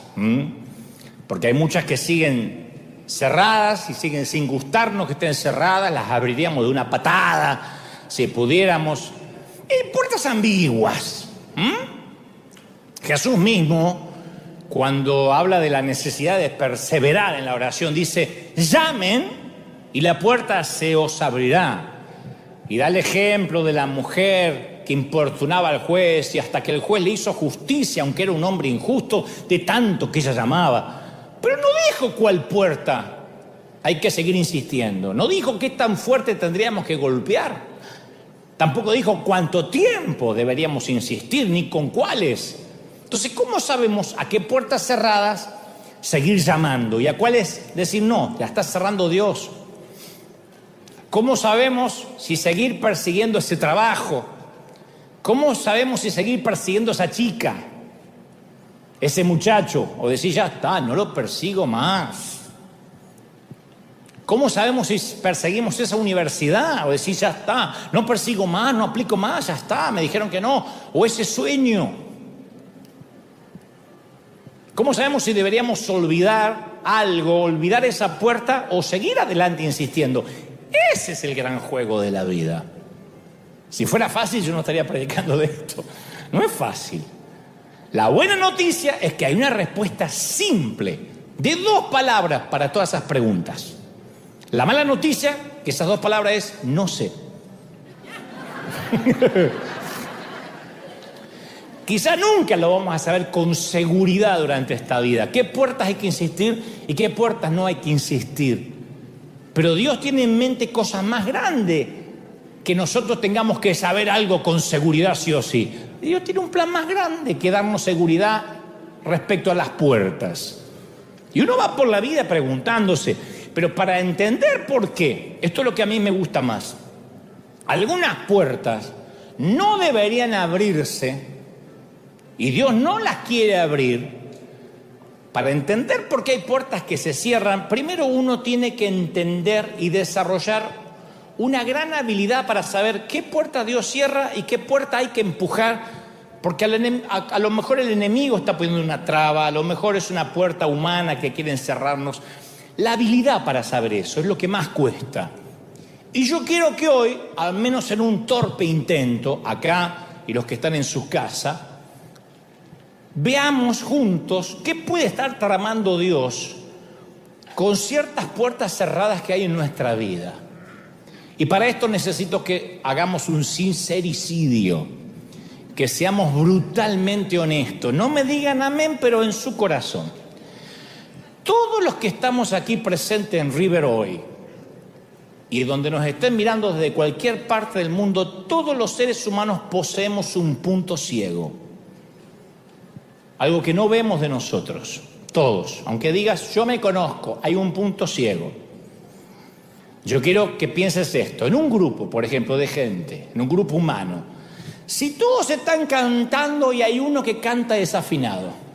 Porque hay muchas que siguen cerradas y siguen sin gustarnos que estén cerradas. Las abriríamos de una patada si pudiéramos. Puertas ambiguas. Jesús mismo, cuando habla de la necesidad de perseverar en la oración, dice, llamen y la puerta se os abrirá. Y da el ejemplo de la mujer que importunaba al juez y hasta que el juez le hizo justicia, aunque era un hombre injusto, de tanto que ella llamaba. Pero no dijo cuál puerta hay que seguir insistiendo. No dijo qué tan fuerte tendríamos que golpear. Tampoco dijo cuánto tiempo deberíamos insistir, ni con cuáles. Entonces, ¿cómo sabemos a qué puertas cerradas seguir llamando y a cuáles decir no? Ya está cerrando Dios. ¿Cómo sabemos si seguir persiguiendo ese trabajo? ¿Cómo sabemos si seguir persiguiendo a esa chica, ese muchacho? O decir, ya está, no lo persigo más. ¿Cómo sabemos si perseguimos esa universidad? O decir, ya está, no persigo más, no aplico más, ya está, me dijeron que no. O ese sueño. ¿Cómo sabemos si deberíamos olvidar algo, olvidar esa puerta o seguir adelante insistiendo? Ese es el gran juego de la vida. Si fuera fácil, yo no estaría predicando de esto. No es fácil. La buena noticia es que hay una respuesta simple de 2 palabras para todas esas preguntas. La mala noticia, que esas 2 palabras es no sé. Quizá nunca lo vamos a saber con seguridad durante esta vida. ¿Qué puertas hay que insistir y qué puertas no hay que insistir? Pero Dios tiene en mente cosas más grandes que nosotros tengamos que saber algo con seguridad sí o sí. Dios tiene un plan más grande que darnos seguridad respecto a las puertas. Y uno va por la vida preguntándose, pero para entender por qué, esto es lo que a mí me gusta más. Algunas puertas no deberían abrirse y Dios no las quiere abrir. Para entender por qué hay puertas que se cierran, primero uno tiene que entender y desarrollar una gran habilidad para saber qué puerta Dios cierra y qué puerta hay que empujar, porque a lo mejor el enemigo está poniendo una traba, a lo mejor es una puerta humana que quiere encerrarnos. La habilidad para saber eso es lo que más cuesta. Y yo quiero que hoy, al menos en un torpe intento, acá y los que están en sus casas, veamos juntos qué puede estar tramando Dios con ciertas puertas cerradas que hay en nuestra vida. Y para esto necesito que hagamos un sincericidio, que seamos brutalmente honestos. No me digan amén, pero en su corazón. Todos los que estamos aquí presentes en River hoy, y donde nos estén mirando desde cualquier parte del mundo, todos los seres humanos poseemos un punto ciego. Algo que no vemos de nosotros, todos. Aunque digas, yo me conozco, hay un punto ciego. Yo quiero que pienses esto. En un grupo, por ejemplo, de gente, en un grupo humano, si todos están cantando y hay uno que canta desafinado,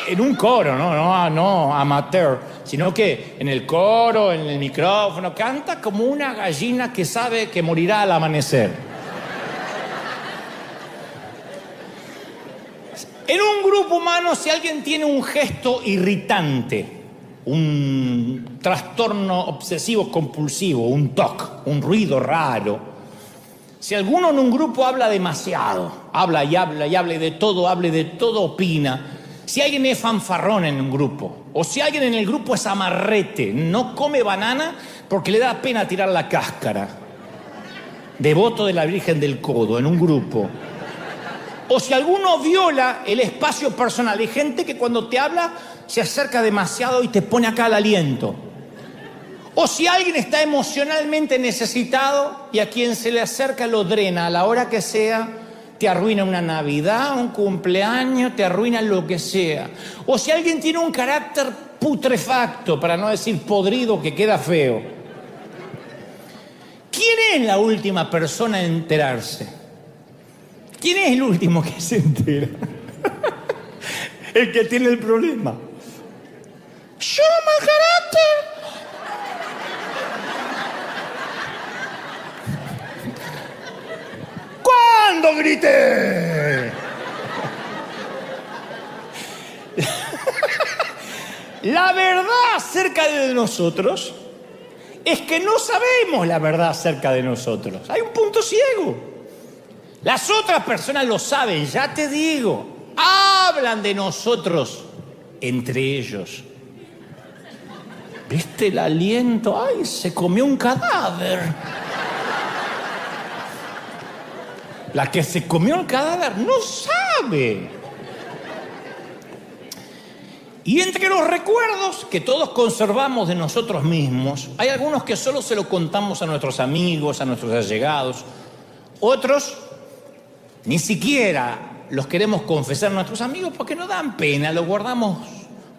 en un coro, no amateur, sino que en el coro, en el micrófono, canta como una gallina que sabe que morirá al amanecer. En un grupo humano, si alguien tiene un gesto irritante, un trastorno obsesivo compulsivo, un TOC, un ruido raro, si alguno en un grupo habla demasiado, habla y de todo, opina, si alguien es fanfarrón en un grupo, o si alguien en el grupo es amarrete, no come banana porque le da pena tirar la cáscara, devoto de la Virgen del Codo en un grupo, o si alguno viola el espacio personal, hay gente que cuando te habla se acerca demasiado y te pone acá el aliento. O si alguien está emocionalmente necesitado y a quien se le acerca lo drena a la hora que sea, te arruina una Navidad, un cumpleaños, te arruina lo que sea. O si alguien tiene un carácter putrefacto, para no decir podrido, que queda feo. ¿Quién es la última persona en enterarse? ¿Quién es el último que se entera? El que tiene el problema. Yo, mal carácter. ¿Cuándo grité? La verdad acerca de nosotros es que no sabemos la verdad acerca de nosotros. Hay un punto ciego. Las otras personas lo saben, ya te digo. Hablan de nosotros entre ellos. ¿Viste el aliento? ¡Ay, se comió un cadáver! La que se comió el cadáver no sabe. Y entre los recuerdos que todos conservamos de nosotros mismos, hay algunos que solo se lo contamos a nuestros amigos, a nuestros allegados. Otros ni siquiera los queremos confesar a nuestros amigos porque nos dan pena, los guardamos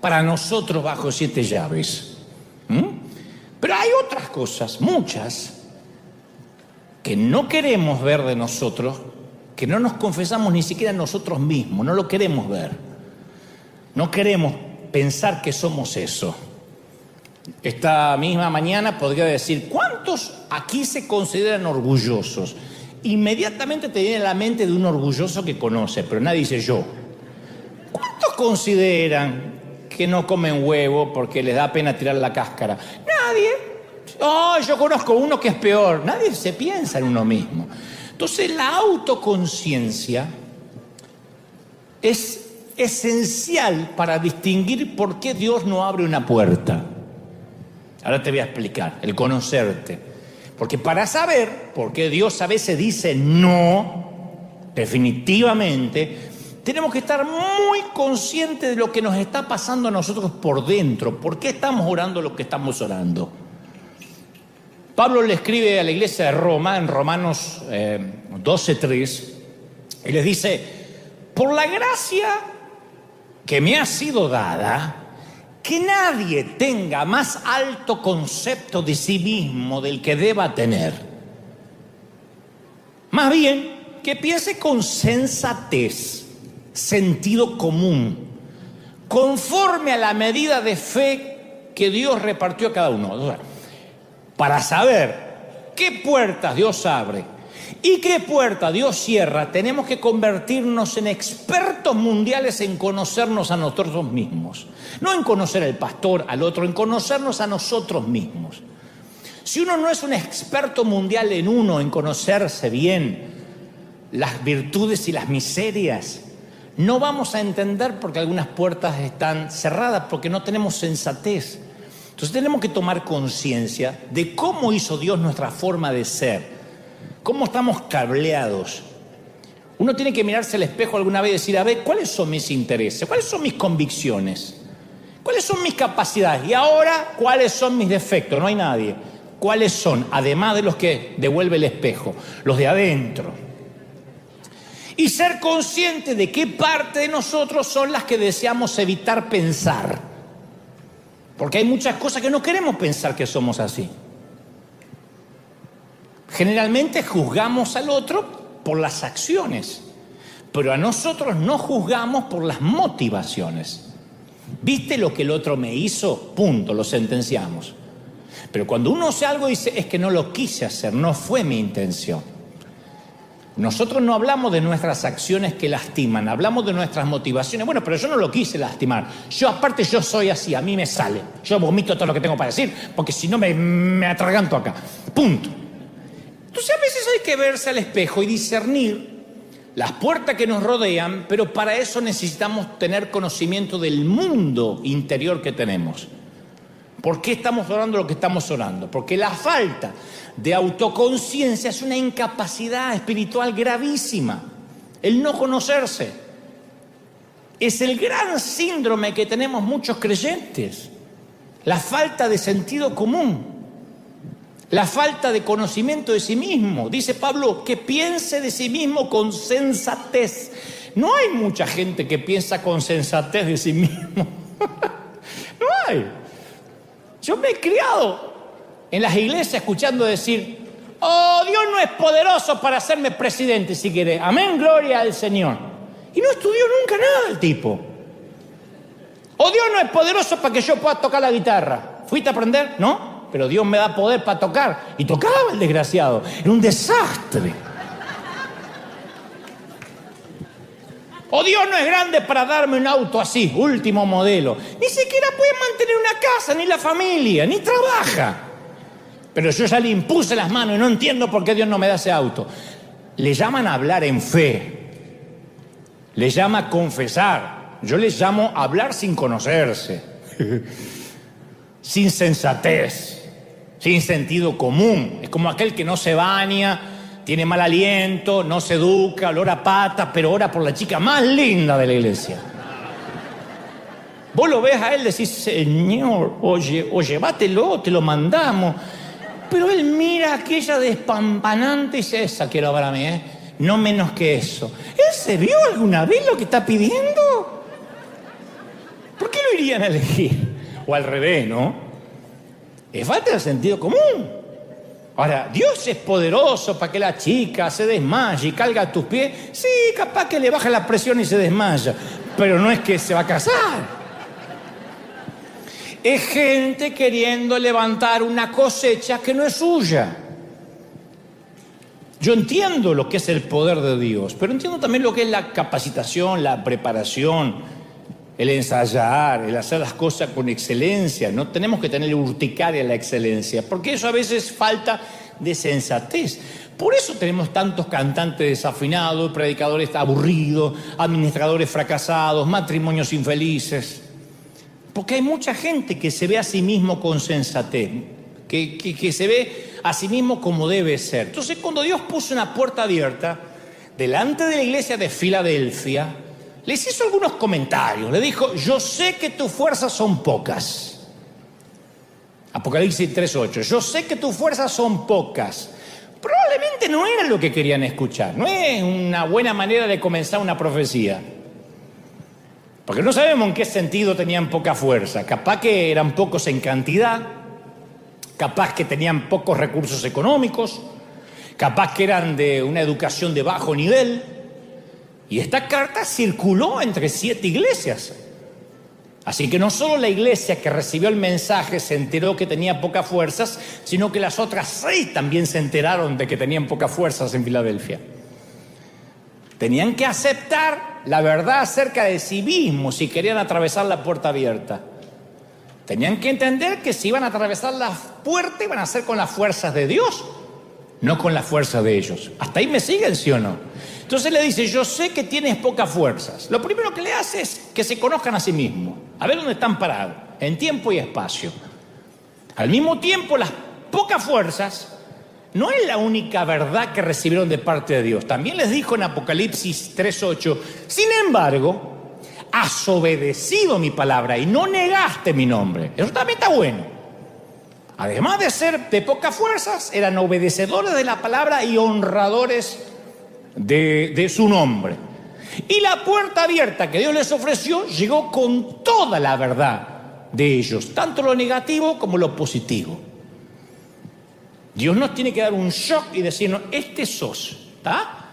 para nosotros bajo 7 llaves. Pero hay otras cosas, muchas, que no queremos ver de nosotros, que no nos confesamos ni siquiera nosotros mismos, no lo queremos ver. No queremos pensar que somos eso. Esta misma mañana podría decir, ¿cuántos aquí se consideran orgullosos? Inmediatamente te viene a la mente de un orgulloso que conoce, pero nadie dice yo. ¿Cuántos consideran que no comen huevo porque les da pena tirar la cáscara? Nadie. Oh, yo conozco uno que es peor. Nadie se piensa en uno mismo. Entonces la autoconciencia es esencial para distinguir por qué Dios no abre una puerta. Ahora te voy a explicar, el conocerte. Porque para saber por qué Dios a veces dice no, definitivamente, tenemos que estar muy conscientes de lo que nos está pasando a nosotros por dentro. ¿Por qué estamos orando lo que estamos orando? Pablo le escribe a la iglesia de Roma, en Romanos 12:3, y les dice, por la gracia que me ha sido dada, que nadie tenga más alto concepto de sí mismo del que deba tener. Más bien, que piense con sensatez, sentido común, conforme a la medida de fe que Dios repartió a cada uno. O sea, para saber qué puertas Dios abre y qué puerta Dios cierra, tenemos que convertirnos en expertos mundiales en conocernos a nosotros mismos. No en conocer al pastor, al otro, en conocernos a nosotros mismos. Si uno no es un experto mundial en uno, en conocerse bien las virtudes y las miserias, no vamos a entender por qué algunas puertas están cerradas, porque no tenemos sensatez. Entonces tenemos que tomar conciencia de cómo hizo Dios nuestra forma de ser. ¿Cómo estamos cableados? Uno tiene que mirarse al espejo alguna vez y decir, a ver, ¿cuáles son mis intereses? ¿Cuáles son mis convicciones? ¿Cuáles son mis capacidades? Y ahora, ¿cuáles son mis defectos? No hay nadie. ¿Cuáles son? Además de los que devuelve el espejo, los de adentro. Y ser consciente de qué parte de nosotros son las que deseamos evitar pensar. Porque hay muchas cosas que no queremos pensar que somos así. Generalmente juzgamos al otro por las acciones, pero a nosotros no juzgamos por las motivaciones. ¿Viste lo que el otro me hizo? Punto, lo sentenciamos. Pero cuando uno hace algo dice, es que no lo quise hacer, no fue mi intención. Nosotros no hablamos de nuestras acciones que lastiman, hablamos de nuestras motivaciones. Bueno, pero yo no lo quise lastimar. Aparte yo soy así, a mí me sale. Yo vomito todo lo que tengo para decir, porque si no me atraganto acá. Punto. Entonces a veces hay que verse al espejo y discernir las puertas que nos rodean, pero para eso necesitamos tener conocimiento del mundo interior que tenemos. ¿Por qué estamos orando lo que estamos orando? Porque la falta de autoconciencia es una incapacidad espiritual gravísima. El no conocerse es el gran síndrome que tenemos muchos creyentes. La falta de sentido común, la falta de conocimiento de sí mismo. Dice Pablo, que piense de sí mismo con sensatez. No hay mucha gente que piensa con sensatez de sí mismo. No hay. Yo me he criado en las iglesias escuchando decir, oh, Dios no es poderoso para hacerme presidente si quiere. Amén, gloria al Señor. Y no estudió nunca nada el tipo. O Dios no es poderoso para que yo pueda tocar la guitarra. ¿Fuiste a aprender? No, pero Dios me da poder para tocar. Y tocaba el desgraciado. Era un desastre. O Dios no es grande para darme un auto así, último modelo. Ni siquiera puede mantener una casa, ni la familia, ni trabaja. Pero yo ya le impuse las manos y no entiendo por qué Dios no me da ese auto. Le llaman a hablar en fe. Le llama a confesar. Yo le llamo a hablar sin conocerse. Sin sensatez. Sin sentido común. Es como aquel que no se baña, tiene mal aliento, no se educa, olor a pata, pero ora por la chica más linda de la iglesia. Vos lo ves a él, decís, Señor, oye, llévatelo, te lo mandamos. Pero él mira a aquella despampanante y dice, esa quiero para mí, no menos que eso. ¿Él se vio alguna vez lo que está pidiendo? ¿Por qué lo irían a elegir? O al revés, ¿no? Es falta de sentido común. Ahora, Dios es poderoso para que la chica se desmaye y caiga a tus pies. Sí, capaz que le baja la presión y se desmaya, pero no es que se va a casar. Es gente queriendo levantar una cosecha que no es suya. Yo entiendo lo que es el poder de Dios, pero entiendo también lo que es la capacitación, la preparación, el ensayar, el hacer las cosas con excelencia. No tenemos que tener urticaria la excelencia, porque eso a veces falta de sensatez. Por eso tenemos tantos cantantes desafinados, predicadores aburridos, administradores fracasados, matrimonios infelices. Porque hay mucha gente que se ve a sí mismo con sensatez, que se ve a sí mismo como debe ser. Entonces, cuando Dios puso una puerta abierta delante de la iglesia de Filadelfia, les hizo algunos comentarios. Le dijo, yo sé que tus fuerzas son pocas. Apocalipsis 3:8. Yo sé que tus fuerzas son pocas. Probablemente no era lo que querían escuchar. No es una buena manera de comenzar una profecía. Porque no sabemos en qué sentido tenían poca fuerza. Capaz que eran pocos en cantidad. Capaz que tenían pocos recursos económicos. Capaz que eran de una educación de bajo nivel. Y esta carta circuló entre 7 iglesias. Así que no solo la iglesia que recibió el mensaje se enteró que tenía pocas fuerzas, sino que las otras 6 también se enteraron de que tenían pocas fuerzas en Filadelfia. Tenían que aceptar la verdad acerca de sí mismos si querían atravesar la puerta abierta. Tenían que entender que si iban a atravesar la puerta iban a ser con las fuerzas de Dios, no con las fuerzas de ellos. ¿Hasta ahí me siguen, sí o no? Entonces le dice, yo sé que tienes pocas fuerzas. Lo primero que le hace es que se conozcan a sí mismos, a ver dónde están parados, en tiempo y espacio. Al mismo tiempo, las pocas fuerzas no es la única verdad que recibieron de parte de Dios. También les dijo en Apocalipsis 3:8, sin embargo, has obedecido mi palabra y no negaste mi nombre. Eso también está bueno. Además de ser de pocas fuerzas, eran obedecedores de la palabra y honradores de su nombre. Y la puerta abierta que Dios les ofreció llegó con toda la verdad de ellos, tanto lo negativo como lo positivo. Dios nos tiene que dar un shock y decirnos, este sos, ¿está?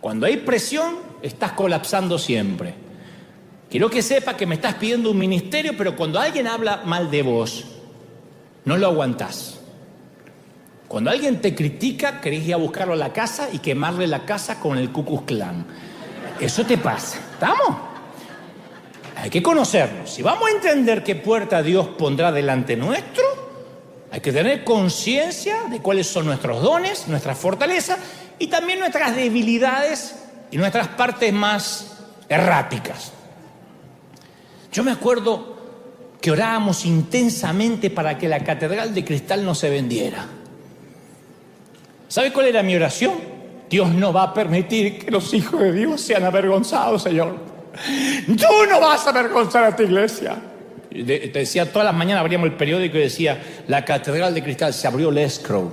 Cuando hay presión, estás colapsando siempre. quiero que sepa que me estás pidiendo un ministerio, pero cuando alguien habla mal de vos, no lo aguantás. Cuando alguien te critica, querés ir a buscarlo a la casa y quemarle la casa con el Ku Klux Klan. Eso te pasa, ¿estamos? Hay que conocernos. Si vamos a entender qué puerta Dios pondrá delante nuestro, hay que tener conciencia de cuáles son nuestros dones, nuestras fortalezas y también nuestras debilidades y nuestras partes más erráticas. Yo me acuerdo que orábamos intensamente para que la Catedral de Cristal no se vendiera. ¿Sabe cuál era mi oración? Dios no va a permitir que los hijos de Dios sean avergonzados, Señor. Tú no vas a avergonzar a tu iglesia. Te decía, todas las mañanas abríamos el periódico y decía, la Catedral de Cristal, se abrió el escrow,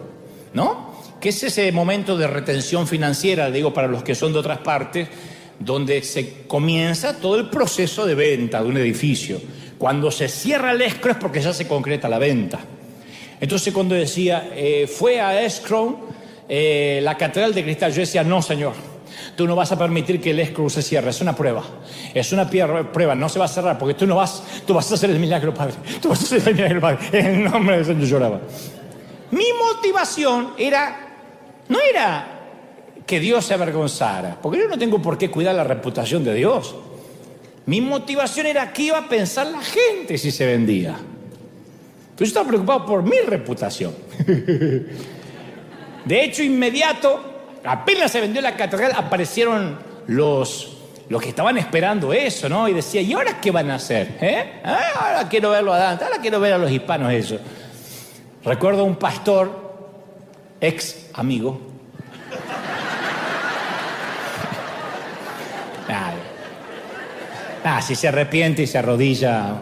¿no? Que es ese momento de retención financiera, digo, para los que son de otras partes, donde se comienza todo el proceso de venta de un edificio. Cuando se cierra el escrow es porque ya se concreta la venta. Entonces cuando decía, fue a escrow la Catedral de Cristal, yo decía, no, Señor, tú no vas a permitir que el escrow se cierre, es una prueba. Es una prueba, no se va a cerrar porque tú vas a hacer el milagro, Padre. Tú vas a hacer el milagro, Padre. En el nombre del Señor, yo lloraba. Mi motivación no era que Dios se avergonzara, porque yo no tengo por qué cuidar la reputación de Dios. Mi motivación era qué iba a pensar la gente si se vendía. Pero yo estaba preocupado por mi reputación. De hecho, inmediato, apenas se vendió la catedral, aparecieron los que estaban esperando eso, ¿no? Y decía, ¿y ahora qué van a hacer? Ahora quiero verlo a Dante, ahora quiero ver a los hispanos eso. Recuerdo un pastor, ex amigo. Si se arrepiente y se arrodilla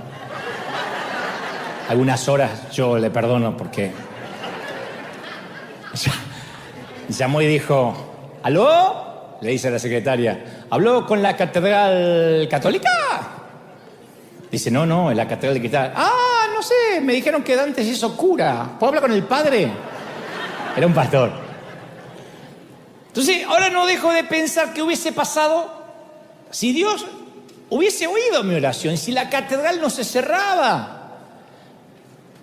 algunas horas, yo le perdono porque llamó y dijo, ¿aló? Le dice a la secretaria, ¿habló con la catedral católica? Dice, no, en la catedral de Cristal. No sé, me dijeron que Dante se hizo cura. ¿Puedo hablar con el padre? Era un pastor. Entonces, ahora no dejo de pensar qué hubiese pasado si Dios hubiese oído mi oración, si la catedral no se cerraba.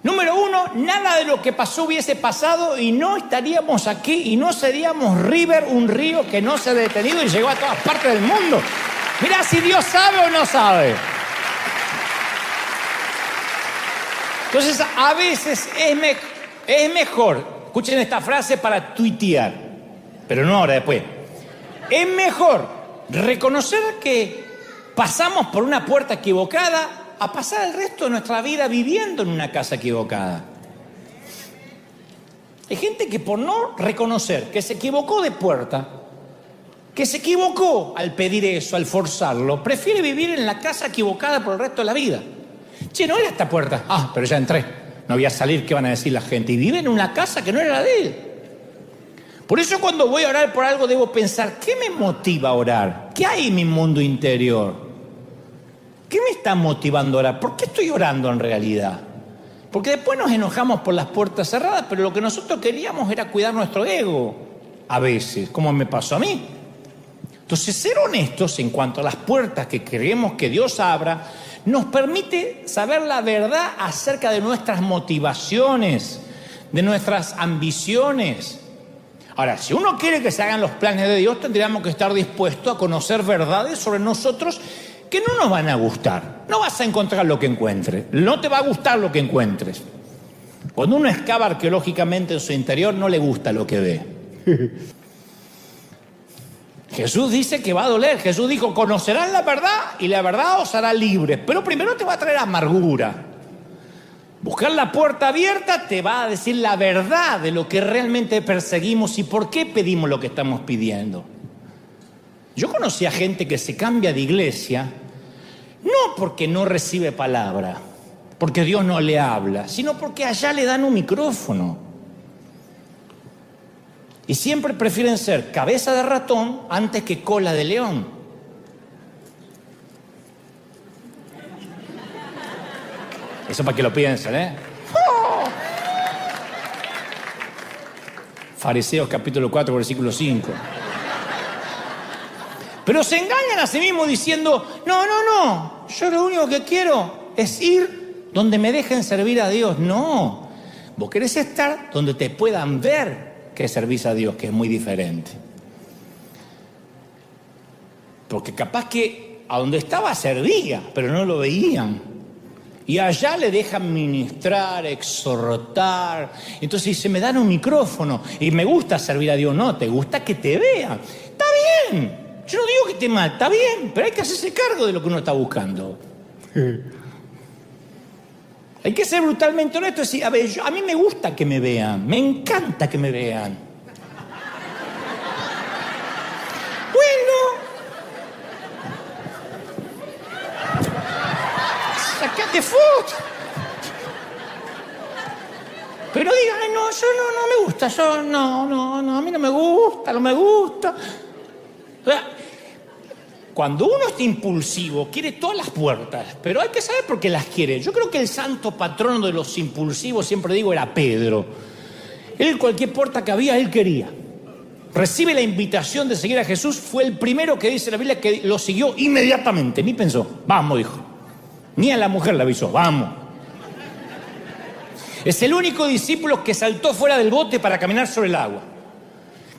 Número uno, nada de lo que pasó hubiese pasado y no estaríamos aquí y no seríamos River, un río que no se ha detenido y llegó a todas partes del mundo. Mirá si Dios sabe o no sabe. Entonces, a veces es mejor, escuchen esta frase para tuitear, pero no ahora, después. Es mejor reconocer que pasamos por una puerta equivocada a pasar el resto de nuestra vida viviendo en una casa equivocada. Hay gente que por no reconocer que se equivocó de puerta, que se equivocó al pedir eso, al forzarlo, prefiere vivir en la casa equivocada por el resto de la vida. Che, no era esta puerta. Pero ya entré. No voy a salir, ¿qué van a decir la gente? Y vive en una casa que no era la de él. Por eso cuando voy a orar por algo debo pensar, ¿qué me motiva a orar? ¿Qué hay en mi mundo interior? ¿Qué me está motivando a orar? ¿Por qué estoy orando en realidad? Porque después nos enojamos por las puertas cerradas, pero lo que nosotros queríamos era cuidar nuestro ego. A veces, como me pasó a mí. Entonces, ser honestos en cuanto a las puertas que queremos que Dios abra, nos permite saber la verdad acerca de nuestras motivaciones, de nuestras ambiciones. Ahora, si uno quiere que se hagan los planes de Dios, tendríamos que estar dispuestos a conocer verdades sobre nosotros que no nos van a gustar. No vas a encontrar lo que encuentres. No te va a gustar lo que encuentres. Cuando uno excava arqueológicamente en su interior, no le gusta lo que ve. Jesús dice que va a doler. Jesús dijo, conocerán la verdad y la verdad os hará libres. Pero primero te va a traer amargura. Buscar la puerta abierta te va a decir la verdad de lo que realmente perseguimos y por qué pedimos lo que estamos pidiendo. Yo conocí a gente que se cambia de iglesia, no porque no recibe palabra, porque Dios no le habla, sino porque allá le dan un micrófono. Y siempre prefieren ser cabeza de ratón antes que cola de león. Eso para que lo piensen, ¿eh? ¡Oh! Fariseos capítulo 4, versículo 5. Pero se engañan a sí mismos diciendo, no, yo lo único que quiero es ir donde me dejen servir a Dios. No, vos querés estar donde te puedan ver que servís a Dios, que es muy diferente. Porque capaz que a donde estaba servía, pero no lo veían. Y allá le dejan ministrar, exhortar. Entonces dice, me dan un micrófono y me gusta servir a Dios. No, te gusta que te vean. Está bien. Yo no digo que esté mal, está bien, pero hay que hacerse cargo de lo que uno está buscando. Hay que ser brutalmente honesto y decir, a ver, a mí me gusta que me vean, me encanta que me vean. Bueno, sacate foto. Pero diga, ay, no, yo no me gusta, yo no, a mí no me gusta, no me gusta. O sea, cuando uno está impulsivo, quiere todas las puertas, pero hay que saber por qué las quiere. Yo creo que el santo patrono de los impulsivos, siempre digo, era Pedro. Él, cualquier puerta que había, él quería. Recibe la invitación de seguir a Jesús, fue el primero que dice la Biblia que lo siguió inmediatamente, ni pensó, vamos, dijo. Ni a la mujer le avisó, vamos. Es el único discípulo que saltó fuera del bote para caminar sobre el agua,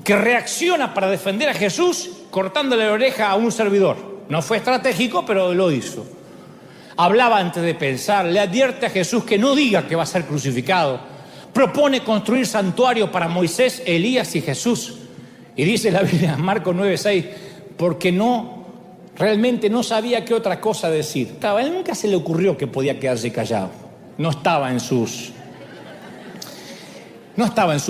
que reacciona para defender a Jesús cortándole la oreja a un servidor. No fue estratégico, pero lo hizo. Hablaba antes de pensar, le advierte a Jesús que no diga que va a ser crucificado. Propone construir santuario para Moisés, Elías y Jesús. Y dice la Biblia, Marcos 9:6, porque realmente no sabía qué otra cosa decir. A él nunca se le ocurrió que podía quedarse callado. No estaba en sus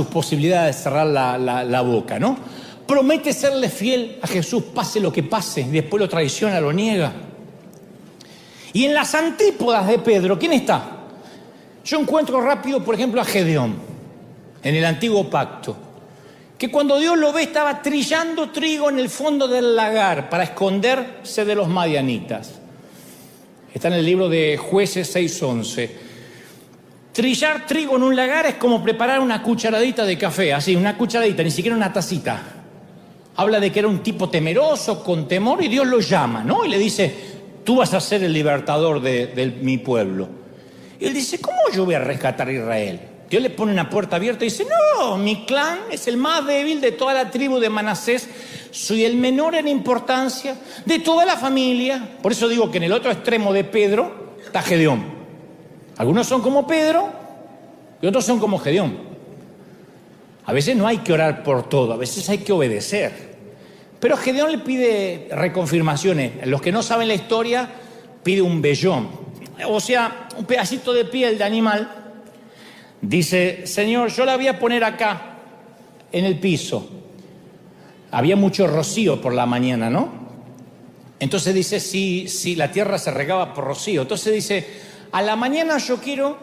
posibilidades de cerrar la boca, ¿no? Promete serle fiel a Jesús, pase lo que pase, y después lo traiciona, lo niega. Y en las antípodas de Pedro, ¿quién está? Yo encuentro rápido, por ejemplo, a Gedeón, en el antiguo pacto, que cuando Dios lo ve estaba trillando trigo en el fondo del lagar para esconderse de los madianitas. Está en el libro de Jueces 6:11. Trillar trigo en un lagar es como preparar una cucharadita de café, así, una cucharadita, ni siquiera una tacita. Habla de que era un tipo temeroso, con temor, y Dios lo llama, ¿no? Y le dice, tú vas a ser el libertador de mi pueblo. Y él dice, ¿cómo yo voy a rescatar a Israel? Dios le pone una puerta abierta y dice, no, mi clan es el más débil de toda la tribu de Manasés, soy el menor en importancia de toda la familia. Por eso digo que en el otro extremo de Pedro está Gedeón. Algunos son como Pedro y otros son como Gedeón. A veces no hay que orar por todo, a veces hay que obedecer. Pero Gedeón le pide reconfirmaciones. Los que no saben la historia, pide un vellón. O sea, un pedacito de piel de animal. Dice, Señor, yo la voy a poner acá, en el piso. Había mucho rocío por la mañana, ¿no? Entonces dice, si la tierra se regaba por rocío. Entonces dice, a la mañana yo quiero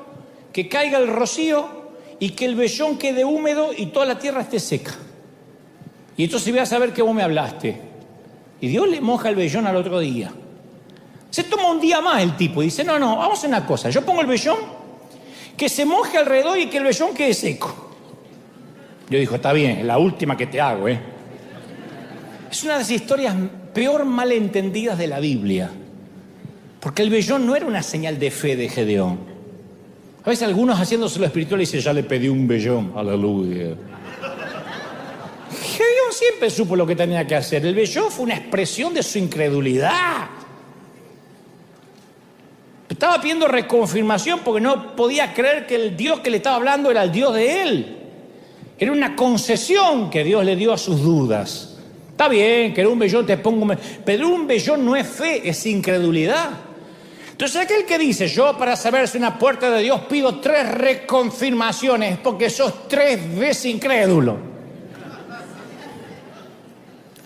que caiga el rocío y que el vellón quede húmedo y toda la tierra esté seca. Y entonces voy a saber que vos me hablaste. Y Dios le moja el vellón al otro día. Se toma un día más el tipo y dice, no, vamos a hacer una cosa. Yo pongo el vellón, que se moje alrededor y que el vellón quede seco. Yo digo, está bien, es la última que te hago, ¿eh? Es una de las historias peor malentendidas de la Biblia. Porque el vellón no era una señal de fe de Gedeón. A veces algunos haciéndose lo espiritual dicen, ya le pedí un vellón, aleluya. Gedeón siempre supo lo que tenía que hacer. El vellón fue una expresión de su incredulidad. Estaba pidiendo reconfirmación porque no podía creer que el Dios que le estaba hablando era el Dios de él. Era una concesión que Dios le dio a sus dudas. Está bien, que un vellón te pongo... Pero un vellón no es fe, es incredulidad. Entonces aquel que dice, yo para saber si una puerta de Dios pido 3 reconfirmaciones porque sos 3 veces incrédulo.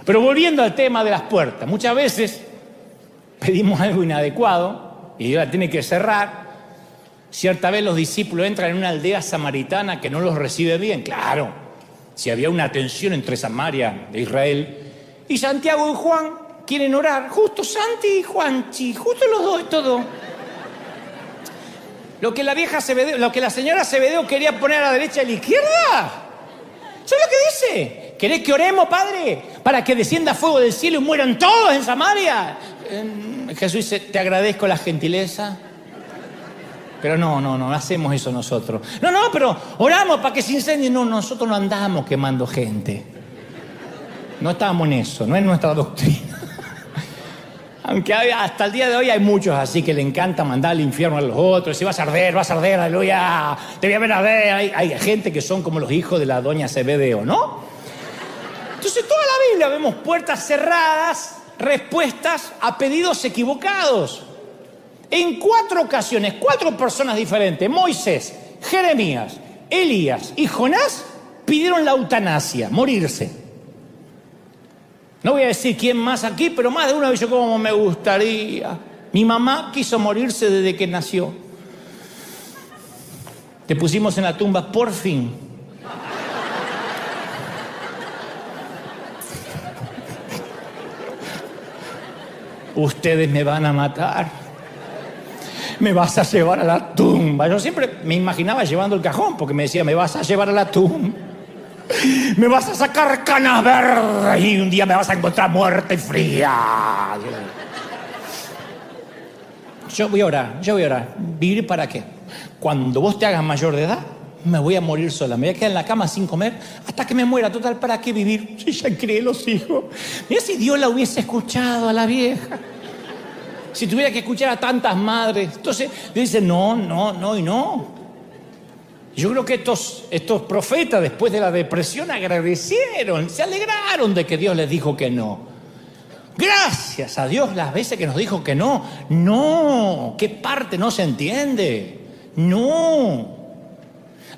Pero volviendo al tema de las puertas, muchas veces pedimos algo inadecuado y Dios la tiene que cerrar. Cierta vez los discípulos entran en una aldea samaritana que no los recibe bien. Claro, si había una tensión entre Samaria e Israel. Y Santiago y Juan quieren orar. Justo Santi y Juanchi, justo los dos, todo. Lo que la señora Zebedeo quería poner a la derecha y a la izquierda. ¿Sabes lo que dice? ¿Querés que oremos, Padre? Para que descienda fuego del cielo y mueran todos en Samaria. Jesús dice, te agradezco la gentileza. Pero no hacemos eso nosotros. No, pero oramos para que se incendie. No, nosotros no andamos quemando gente. No estamos en eso, no es nuestra doctrina. Aunque hasta el día de hoy hay muchos así que le encanta mandar al infierno a los otros. Si vas a arder, aleluya, te voy a ver arder. Hay gente que son como los hijos de la doña Cebedeo, ¿no? Entonces toda la Biblia vemos puertas cerradas, respuestas a pedidos equivocados. En 4 ocasiones, 4 personas diferentes, Moisés, Jeremías, Elías y Jonás, pidieron la eutanasia, morirse. No voy a decir quién más aquí, pero más de una vez yo como me gustaría. Mi mamá quiso morirse desde que nació. Te pusimos en la tumba, por fin. Ustedes me van a matar. Me vas a llevar a la tumba. Yo siempre me imaginaba llevando el cajón, porque me decía, me vas a llevar a la tumba. Me vas a sacar canas verdes y un día me vas a encontrar muerta y fría. Yo voy a orar. ¿Vivir para qué? Cuando vos te hagas mayor de edad, me voy a morir sola. Me voy a quedar en la cama sin comer hasta que me muera. Total, ¿para qué vivir? Si ya crié los hijos. Mira si Dios la hubiese escuchado a la vieja. Si tuviera que escuchar a tantas madres. Entonces, dicen no. Yo creo que estos profetas, después de la depresión, agradecieron, se alegraron de que Dios les dijo que no. Gracias a Dios las veces que nos dijo que no. No, ¿qué parte no se entiende? No.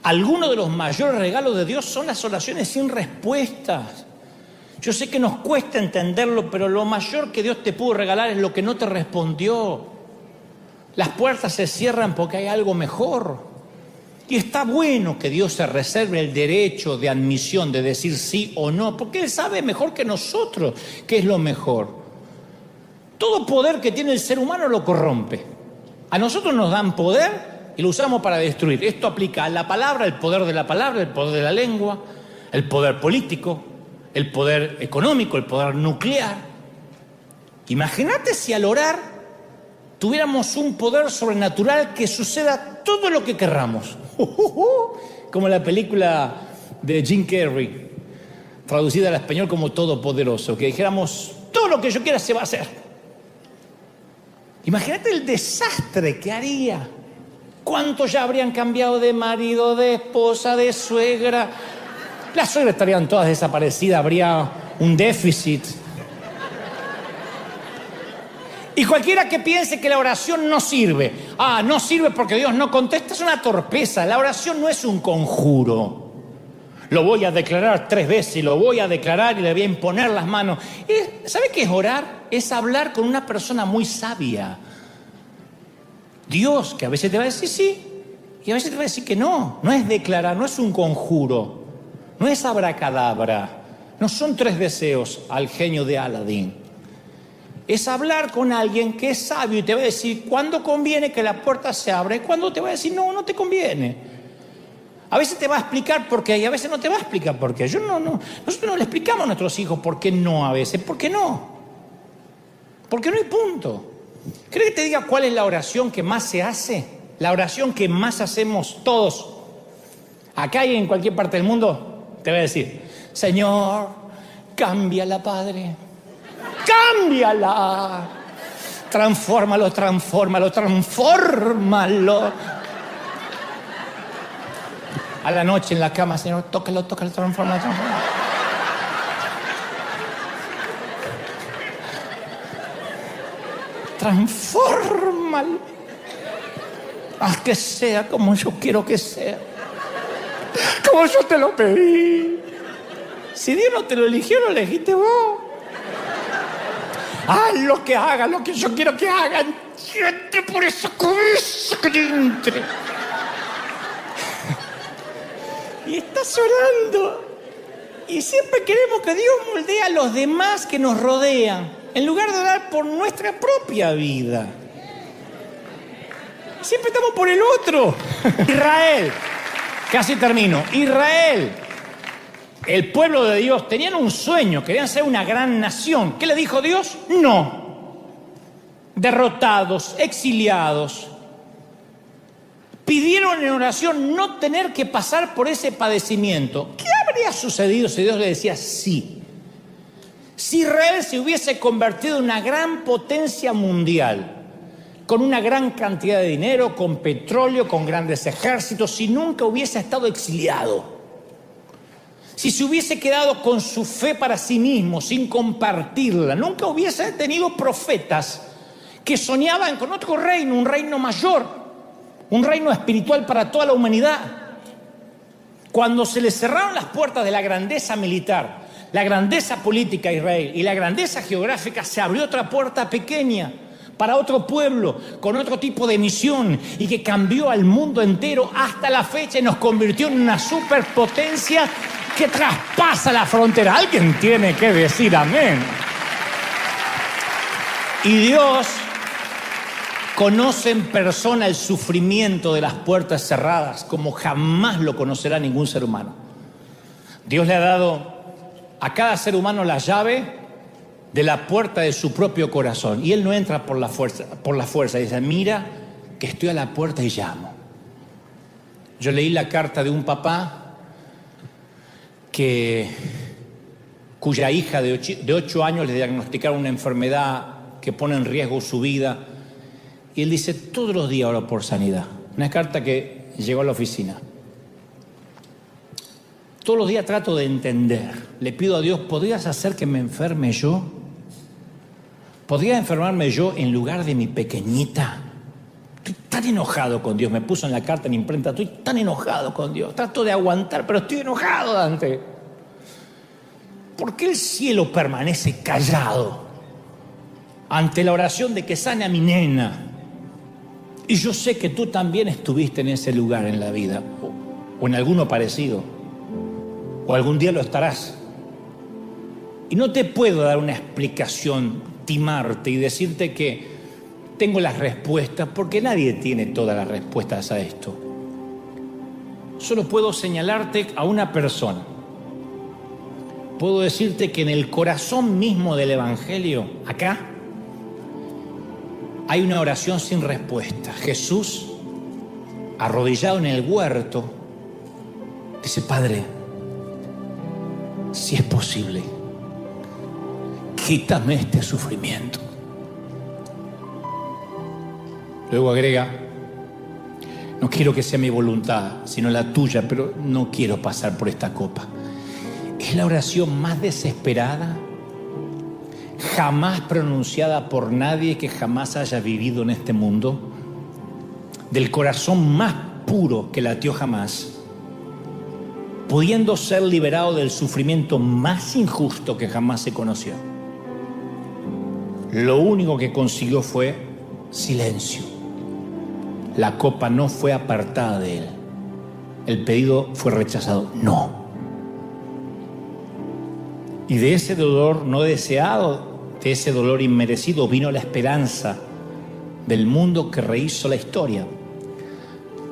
Algunos de los mayores regalos de Dios son las oraciones sin respuestas. Yo sé que nos cuesta entenderlo, pero lo mayor que Dios te pudo regalar es lo que no te respondió. Las puertas se cierran porque hay algo mejor. Y está bueno que Dios se reserve el derecho de admisión, de decir sí o no, porque Él sabe mejor que nosotros qué es lo mejor. Todo poder que tiene el ser humano lo corrompe. A nosotros nos dan poder y lo usamos para destruir. Esto aplica a la palabra, el poder de la palabra, el poder de la lengua, el poder político, el poder económico, el poder nuclear. Imagínate si al orar tuviéramos un poder sobrenatural que suceda todo lo que querramos. Como la película de Jim Carrey, traducida al español como Todopoderoso, que dijéramos, todo lo que yo quiera se va a hacer. Imagínate el desastre que haría. ¿Cuántos ya habrían cambiado de marido, de esposa, de suegra? Las suegras estarían todas desaparecidas, habría un déficit. Y cualquiera que piense que la oración no sirve, no sirve porque Dios no contesta, es una torpeza. La oración no es un conjuro. Lo voy a declarar 3 veces y lo voy a declarar y le voy a imponer las manos. ¿Sabe qué es orar? Es hablar con una persona muy sabia. Dios, que a veces te va a decir sí y a veces te va a decir que no. No es declarar, no es un conjuro, no es abracadabra, no son 3 deseos al genio de Aladín. Es hablar con alguien que es sabio y te va a decir cuándo conviene que la puerta se abra y cuándo te va a decir no te conviene. A veces te va a explicar por qué y a veces no te va a explicar por qué. Nosotros no le explicamos a nuestros hijos por qué no a veces. ¿Por qué no? Porque no hay punto. ¿Crees que te diga cuál es la oración que más se hace? La oración que más hacemos todos. Acá y en cualquier parte del mundo te va a decir, Señor, cámbiala, Padre. ¡Cámbiala! Transfórmalo. A la noche en la cama, Señor, tócalo, transfórmalo. Transfórmalo. Haz que sea como yo quiero que sea. Como yo te lo pedí. Si Dios no te lo eligió, lo elegiste vos. Haz lo que haga, lo que yo quiero que hagan. Siente por esa cabeza que entre. Y estás orando. Y siempre queremos que Dios moldee a los demás que nos rodean, en lugar de orar por nuestra propia vida. Siempre estamos por el otro. Israel, casi termino. Israel, el pueblo de Dios, tenían un sueño, querían ser una gran nación. ¿Qué le dijo Dios? No. derrotados, exiliados, pidieron en oración no tener que pasar por ese padecimiento. ¿Qué habría sucedido si Dios le decía sí? Si Israel se hubiese convertido en una gran potencia mundial, con una gran cantidad de dinero, con petróleo, con grandes ejércitos, si nunca hubiese estado exiliado, si se hubiese quedado con su fe para sí mismo, sin compartirla, nunca hubiese tenido profetas que soñaban con otro reino, un reino mayor, un reino espiritual para toda la humanidad. Cuando se le cerraron las puertas de la grandeza militar, la grandeza política a Israel y la grandeza geográfica, se abrió otra puerta pequeña para otro pueblo, con otro tipo de misión, y que cambió al mundo entero hasta la fecha y nos convirtió en una superpotencia que traspasa la frontera. Alguien tiene que decir amén. Y Dios conoce en persona el sufrimiento de las puertas cerradas como jamás lo conocerá ningún ser humano. Dios le ha dado a cada ser humano la llave de la puerta de su propio corazón, y Él no entra por la fuerza, dice: mira que estoy a la puerta y llamo. Yo leí la carta de un papá cuya hija de 8 años le diagnosticaron una enfermedad que pone en riesgo su vida, y él dice: todos los días oro por sanidad. Una carta que llegó a la oficina. Todos los días trato de entender. Le pido a Dios: ¿podrías hacer que me enferme yo? ¿Podría enfermarme yo en lugar de mi pequeñita? Estoy tan enojado con Dios. Me puso en la carta en imprenta: estoy tan enojado con Dios. Trato de aguantar, pero estoy enojado, Dante. ¿Por qué el cielo permanece callado ante la oración de que sane a mi nena? Y yo sé que tú también estuviste en ese lugar en la vida, o en alguno parecido, o algún día lo estarás. Y no te puedo dar una explicación, timarte y decirte que tengo las respuestas, porque nadie tiene todas las respuestas a esto. Solo puedo señalarte a una persona. Puedo decirte que en el corazón mismo del Evangelio, acá, hay una oración sin respuesta. Jesús, arrodillado en el huerto, dice: Padre, si es posible, quítame este sufrimiento. Luego agrega: no quiero que sea mi voluntad, sino la tuya, pero no quiero pasar por esta copa. Es la oración más desesperada jamás pronunciada por nadie que jamás haya vivido en este mundo, del corazón más puro que latió jamás, pudiendo ser liberado del sufrimiento más injusto que jamás se conoció. Lo único que consiguió fue silencio. La copa no fue apartada de él. El pedido fue rechazado. No. Y de ese dolor no deseado, de ese dolor inmerecido, vino la esperanza del mundo que rehizo la historia.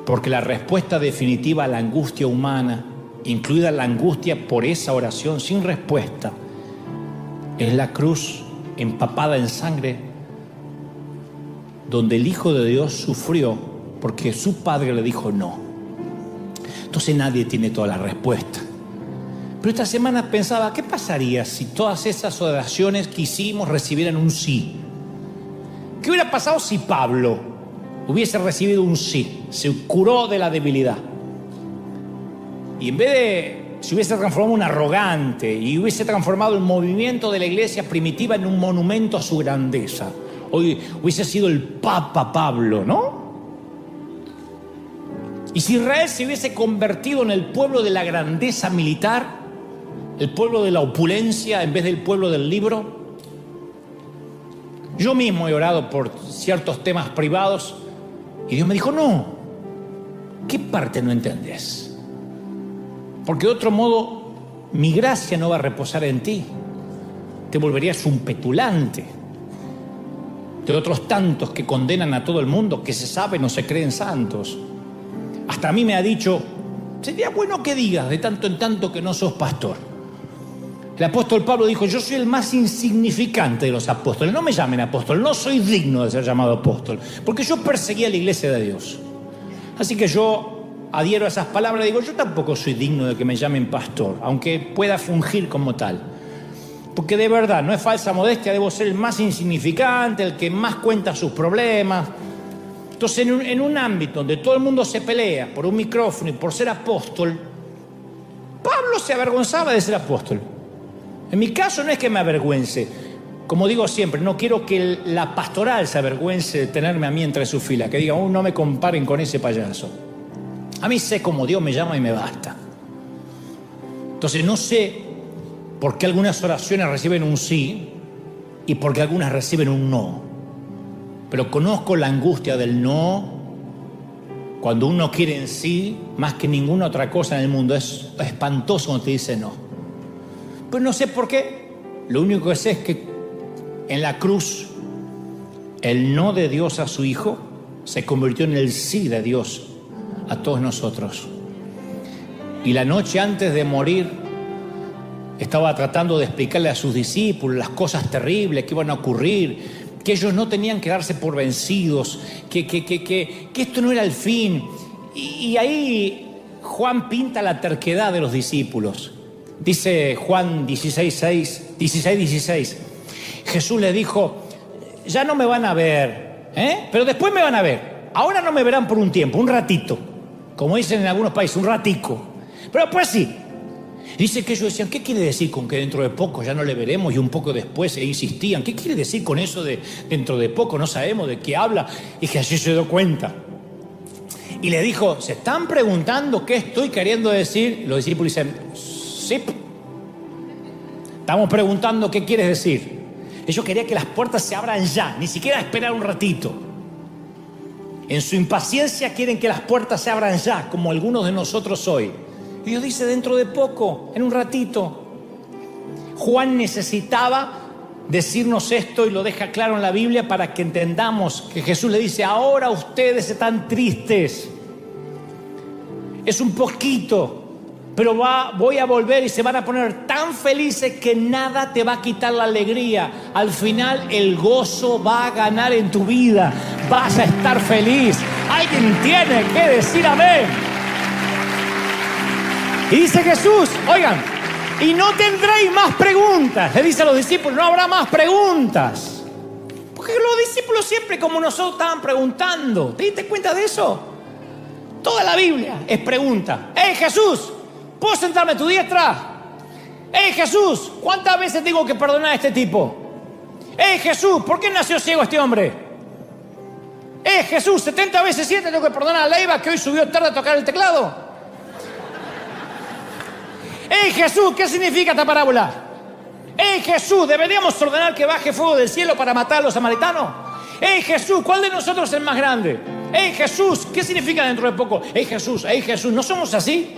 Porque la respuesta definitiva a la angustia humana, incluida la angustia por esa oración sin respuesta, es la cruz empapada en sangre, donde el Hijo de Dios sufrió porque su Padre le dijo no. Entonces nadie tiene todas las respuestas. Pero esta semana pensaba: ¿qué pasaría si todas esas oraciones que hicimos recibieran un sí? ¿Qué hubiera pasado si Pablo hubiese recibido un sí? Se curó de la debilidad. Y en vez de, se hubiese transformado en un arrogante y hubiese transformado el movimiento de la iglesia primitiva en un monumento a su grandeza. Hoy hubiese sido el Papa Pablo, ¿no? Y si Israel se hubiese convertido en el pueblo de la grandeza militar, el pueblo de la opulencia en vez del pueblo del libro. Yo mismo he orado por ciertos temas privados y Dios me dijo: no, ¿qué parte no entendés? Porque de otro modo mi gracia no va a reposar en ti. Te volverías un petulante de otros tantos que condenan a todo el mundo, que se saben o se creen santos. Hasta a mí me ha dicho: sería bueno que digas de tanto en tanto que no sos pastor. El apóstol Pablo dijo: yo soy el más insignificante de los apóstoles. No me llamen apóstol, no soy digno de ser llamado apóstol, porque yo perseguía la iglesia de Dios. Así que yo adhiero a esas palabras y digo: yo tampoco soy digno de que me llamen pastor, aunque pueda fungir como tal. Porque de verdad, no es falsa modestia, debo ser el más insignificante, el que más cuenta sus problemas. Entonces, en un ámbito donde todo el mundo se pelea por un micrófono y por ser apóstol, Pablo se avergonzaba de ser apóstol. En mi caso no es que me avergüence. Como digo siempre, no quiero que la pastoral se avergüence de tenerme a mí entre sus filas, que diga: no me comparen con ese payaso. A mí sé cómo Dios me llama y me basta. Entonces no sé por qué algunas oraciones reciben un sí y por qué algunas reciben un no. Pero conozco la angustia del no, cuando uno quiere en sí más que ninguna otra cosa en el mundo. Es espantoso cuando te dice no. Pues no sé por qué. Lo único que sé es que en la cruz el no de Dios a su Hijo se convirtió en el sí de Dios a todos nosotros. Y la noche antes de morir estaba tratando de explicarle a sus discípulos las cosas terribles que iban a ocurrir, que ellos no tenían que darse por vencidos, que esto no era el fin. Y ahí Juan pinta la terquedad de los discípulos. Dice Juan 16:16. Jesús le dijo: ya no me van a ver, pero después me van a ver. Ahora no me verán por un tiempo, un ratito. Como dicen en algunos países, un ratico. Pero después sí. Dice que ellos decían: ¿qué quiere decir con que dentro de poco ya no le veremos? Y un poco después insistían: ¿qué quiere decir con eso de dentro de poco? No sabemos de qué habla. Y Jesús se dio cuenta. Y le dijo: ¿se están preguntando qué estoy queriendo decir? Los discípulos dicen: sí. Estamos preguntando qué quieres decir. Ellos querían que las puertas se abran ya, ni siquiera esperar un ratito. En su impaciencia quieren que las puertas se abran ya, como algunos de nosotros hoy. Y Dios dice: dentro de poco, en un ratito. Juan necesitaba decirnos esto y lo deja claro en la Biblia para que entendamos que Jesús le dice: ahora ustedes están tristes. Es un poquito, pero voy a volver y se van a poner tan felices que nada te va a quitar la alegría. Al final el gozo va a ganar en tu vida. Vas a estar feliz. Alguien tiene que decir amén. Y dice Jesús: oigan, y no tendréis más preguntas. Le dice a los discípulos: no habrá más preguntas. Porque los discípulos siempre, como nosotros, estaban preguntando. ¿Te diste cuenta de eso? Toda la Biblia es pregunta. ¡Hey, Jesús! ¿Puedo sentarme a tu diestra? ¡Hey, Jesús! ¿Cuántas veces tengo que perdonar a este tipo? ¡Hey, Jesús! ¿Por qué nació ciego este hombre? ¡Hey, Jesús! 70 veces 7 tengo que perdonar a Leiva, que hoy subió tarde a tocar el teclado. ¡Hey, Jesús! ¿Qué significa esta parábola? ¡Hey, Jesús! ¿Deberíamos ordenar que baje fuego del cielo para matar a los samaritanos? ¡Hey, Jesús! ¿Cuál de nosotros es el más grande? ¡Hey, Jesús! ¿Qué significa dentro de poco? ¡Hey, Jesús! ¡Hey, Jesús! ¿No somos así?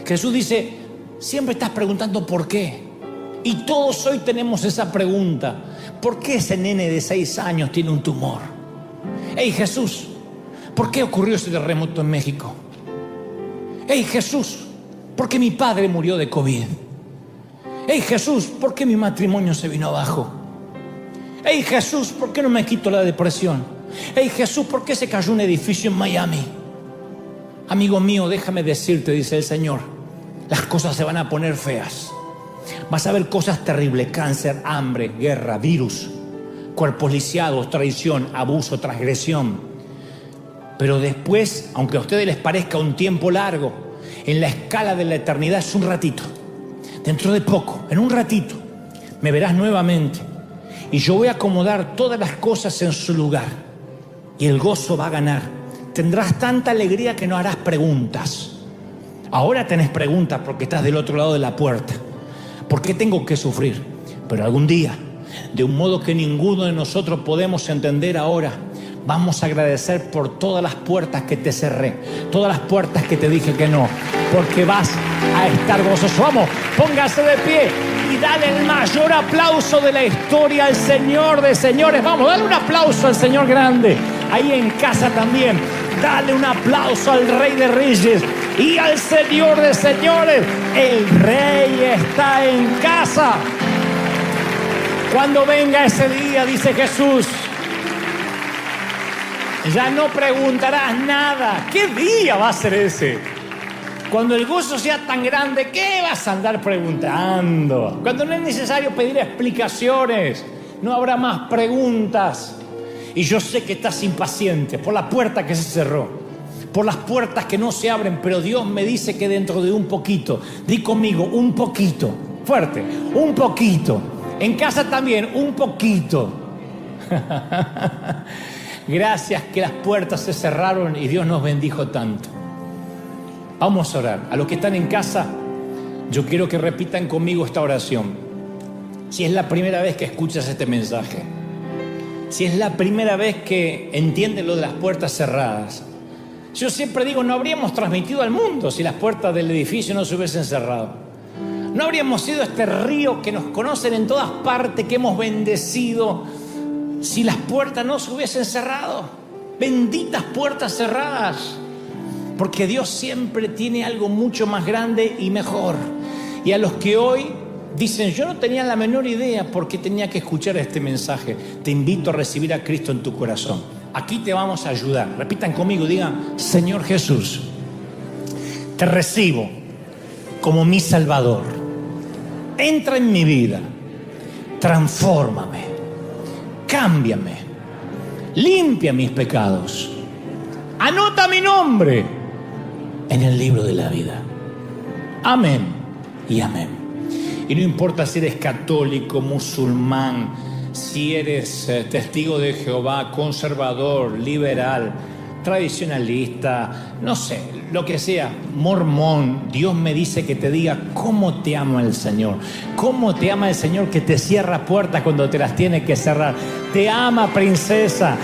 Jesús dice: siempre estás preguntando por qué. Y todos hoy tenemos esa pregunta: ¿por qué ese nene de 6 años tiene un tumor? ¡Hey, Jesús! ¿Por qué ocurrió ese terremoto en México? ¡Hey, Jesús! ¿Por qué mi padre murió de COVID? ¡Hey, Jesús! ¿Por qué mi matrimonio se vino abajo? ¡Hey, Jesús! ¿Por qué no me quito la depresión? ¡Hey, Jesús! ¿Por qué se cayó un edificio en Miami? Amigo mío, déjame decirte, dice el Señor, las cosas se van a poner feas. Vas a ver cosas terribles: cáncer, hambre, guerra, virus, cuerpos lisiados, traición, abuso, transgresión. Pero después, aunque a ustedes les parezca un tiempo largo, en la escala de la eternidad es un ratito. Dentro de poco, en un ratito, me verás nuevamente. Y yo voy a acomodar todas las cosas en su lugar. Y el gozo va a ganar. Tendrás tanta alegría que no harás preguntas. Ahora tenés preguntas porque estás del otro lado de la puerta. ¿Por qué tengo que sufrir? Pero algún día, de un modo que ninguno de nosotros podemos entender ahora, vamos a agradecer por todas las puertas que te cerré, todas las puertas que te dije que no, porque vas a estar gozoso. Vamos, póngase de pie y dale el mayor aplauso de la historia al Señor de señores. Vamos, dale un aplauso al Señor grande. Ahí en casa también, dale un aplauso al Rey de Reyes y al Señor de señores. El Rey está en casa. Cuando venga ese día, dice Jesús, ya no preguntarás nada. ¿Qué día va a ser ese? Cuando el gozo sea tan grande, ¿qué vas a andar preguntando? Cuando no es necesario pedir explicaciones, no habrá más preguntas. Y yo sé que estás impaciente por la puerta que se cerró, por las puertas que no se abren, pero Dios me dice que dentro de un poquito, di conmigo, un poquito, fuerte, un poquito. En casa también, un poquito. Gracias que las puertas se cerraron y Dios nos bendijo tanto. Vamos a orar. A los que están en casa, yo quiero que repitan conmigo esta oración. Si es la primera vez que escuchas este mensaje, si es la primera vez que entiendes lo de las puertas cerradas, yo siempre digo, no habríamos transmitido al mundo si las puertas del edificio no se hubiesen cerrado. No habríamos sido este río que nos conocen en todas partes, que hemos bendecido, si las puertas no se hubiesen cerrado. Benditas puertas cerradas. Porque Dios siempre tiene algo mucho más grande y mejor. Y a los que hoy dicen, yo no tenía la menor idea por qué tenía que escuchar este mensaje, te invito a recibir a Cristo en tu corazón. Aquí te vamos a ayudar. Repitan conmigo, digan, Señor Jesús, te recibo como mi Salvador. Entra en mi vida, transfórmame, cámbiame, limpia mis pecados, anota mi nombre en el libro de la vida. Amén y amén. Y no importa si eres católico, musulmán, si eres testigo de Jehová, conservador, liberal, tradicionalista, no sé, lo que sea, mormón, Dios me dice que te diga cómo te ama el Señor. Cómo te ama el Señor que te cierra puertas cuando te las tiene que cerrar. Te ama, princesa.